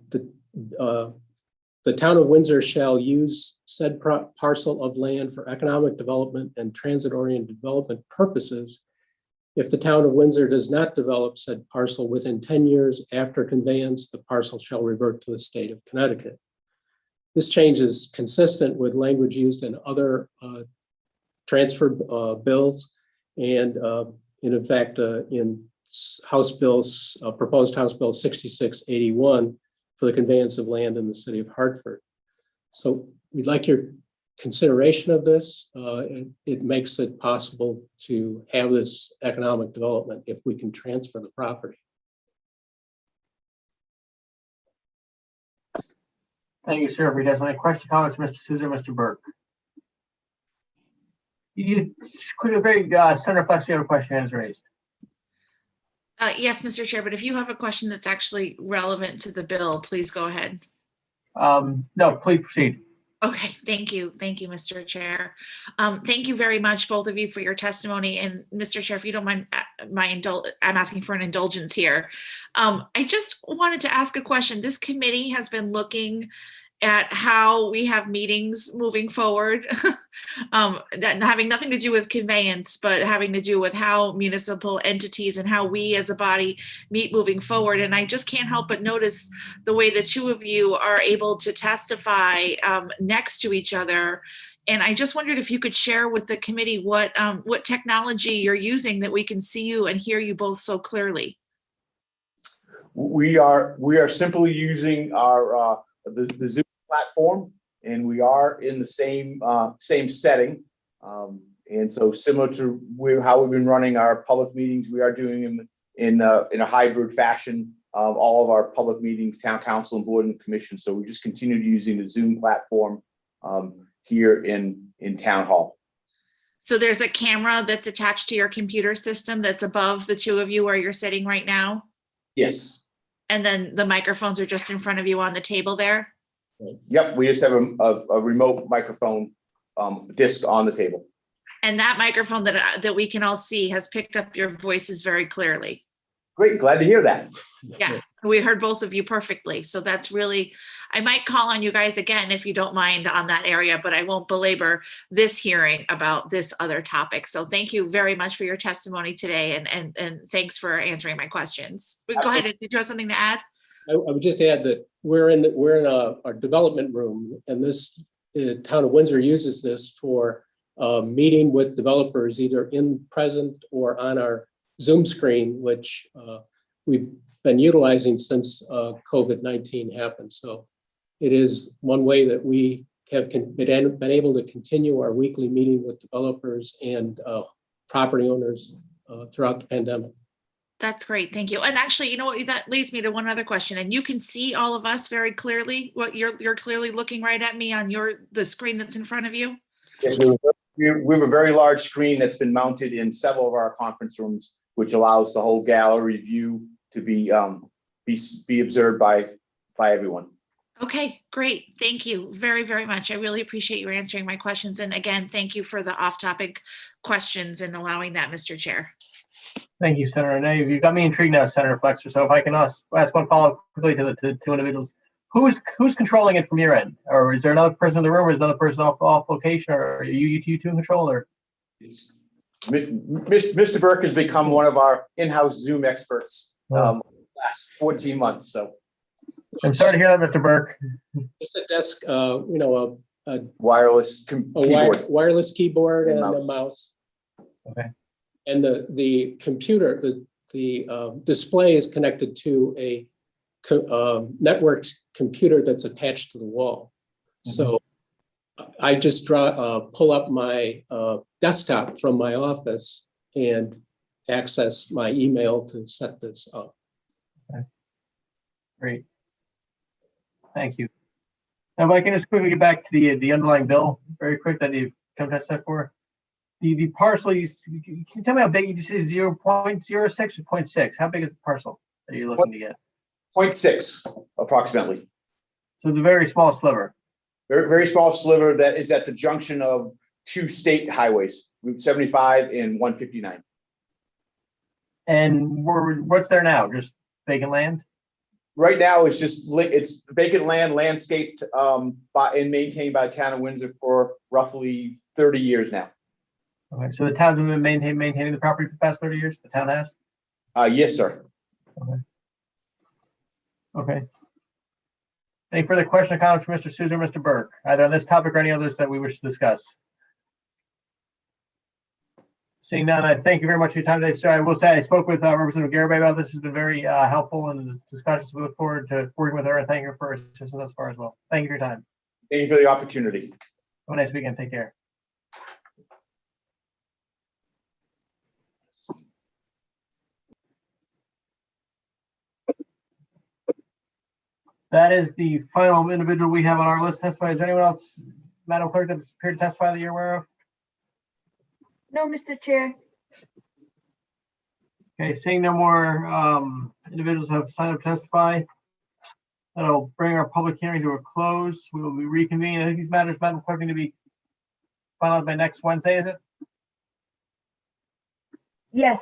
town of Windsor shall use said parcel of land for economic development and transit-oriented development purposes. If the town of Windsor does not develop said parcel within 10 years after conveyance, the parcel shall revert to the state of Connecticut. This change is consistent with language used in other transfer bills, and in fact, in House Bills, proposed House Bill 6681 for the conveyance of land in the city of Hartford. So we'd like your consideration of this. It makes it possible to have this economic development if we can transfer the property. Thank you, sir. If you guys have any questions, comments, Mr. Souza, Mr. Burke. You could have very Senator Flex, you have a question hands raised. Yes, Mr. Chair, but if you have a question that's actually relevant to the bill, please go ahead. No, please proceed. Okay, thank you. Thank you, Mr. Chair. Thank you very much, both of you, for your testimony. And Mr. Chair, if you don't mind, I'm asking for an indulgence here. I just wanted to ask a question. This committee has been looking at how we have meetings moving forward, that having nothing to do with conveyance, but having to do with how municipal entities and how we as a body meet moving forward. And I just can't help but notice the way the two of you are able to testify next to each other. And I just wondered if you could share with the committee what technology you're using that we can see you and hear you both so clearly. We are simply using our the Zoom platform, and we are in the same setting, and so similar to how we've been running our public meetings, we are doing them in a hybrid fashion. All of our public meetings, town council and board and commission. So we just continued using the Zoom platform here in town hall. So there's a camera that's attached to your computer system that's above the two of you where you're sitting right now? Yes. And then the microphones are just in front of you on the table there? Yep, we just have a remote microphone disc on the table. And that microphone that we can all see has picked up your voices very clearly. Great, glad to hear that. Yeah, we heard both of you perfectly. So that's really, I might call on you guys again if you don't mind on that area, but I won't belabor this hearing about this other topic. So thank you very much for your testimony today, and thanks for answering my questions. Go ahead. Did you have something to add? I would just add that we're in our development room, and this town of Windsor uses this for meeting with developers either in present or on our Zoom screen, which we've been utilizing since COVID-19 happened. So it is one way that we have been able to continue our weekly meeting with developers and property owners throughout the pandemic. That's great. Thank you. And actually, you know what, that leads me to one other question. And you can see all of us very clearly. What you're clearly looking right at me on the screen that's in front of you. Yes, we have a very large screen that's been mounted in several of our conference rooms, which allows the whole gallery view to be observed by everyone. Okay, great. Thank you very, very much. I really appreciate you answering my questions. And again, thank you for the off-topic questions and allowing that, Mr. Chair. Thank you, Senator. Now you've got me intrigued now, Senator Flexer. So if I can ask one follow-up quickly to the two individuals. Who's controlling it from your end? Or is there another person in the room, or is another person off location, or are you two in control? Or Mr. Burke has become one of our in-house Zoom experts last 14 months. So I'm sorry to hear that, Mr. Burke. Just a desk, a wireless keyboard. Wireless keyboard and a mouse. Okay. And the computer, the display is connected to a network computer that's attached to the wall. Mm-hmm. So I just pull up my desktop from my office and access my email to set this up. Okay. Great. Thank you. Now, if I can just quickly get back to the underlying bill very quick that you've come to testify for. The parcel, can you tell me how big? You say 0.06 or 0.6? How big is the parcel that you're looking to get? 0.6 approximately. So it's a very small sliver. Very, very small sliver that is at the junction of two state highways, Route 75 and 159. And what's there now? Just vacant land? Right now, it's vacant land, landscaped and maintained by the town of Windsor for roughly 30 years now. Okay, so the town's been maintaining the property for the past 30 years? The town has? Yes, sir. Okay. Okay. Any further question or comments from Mr. Souza or Mr. Burke, either on this topic or any others that we wish to discuss? Seeing none, I thank you very much for your time today, sir. I will say I spoke with Representative Garibay about this. Has been very helpful in the discussions. We look forward to working with her and thank her for her assistance thus far as well. Thank you for your time. Thank you for the opportunity. Have a nice weekend. Take care. That is the final individual we have on our list to testify. Is there anyone else, Madam Clerk, that's here to testify that you're aware of? No, Mr. Chair. Okay, seeing no more individuals have signed up to testify, that'll bring our public hearing to a close. We will be reconvening. I think these matters, Madam Clerk, need to be finalized by next Wednesday, is it? Yes.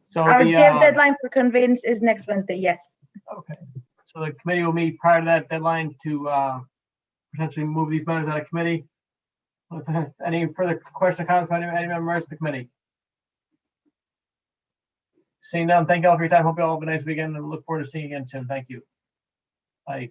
So Our the deadline for conveyance is next Wednesday. Yes. Okay. So the committee will meet prior to that deadline to potentially move these matters out of committee. Any further questions or comments by any members of the committee? Seeing none, thank you all for your time. Hope you all have a nice weekend and look forward to seeing you again soon. Thank you. Bye.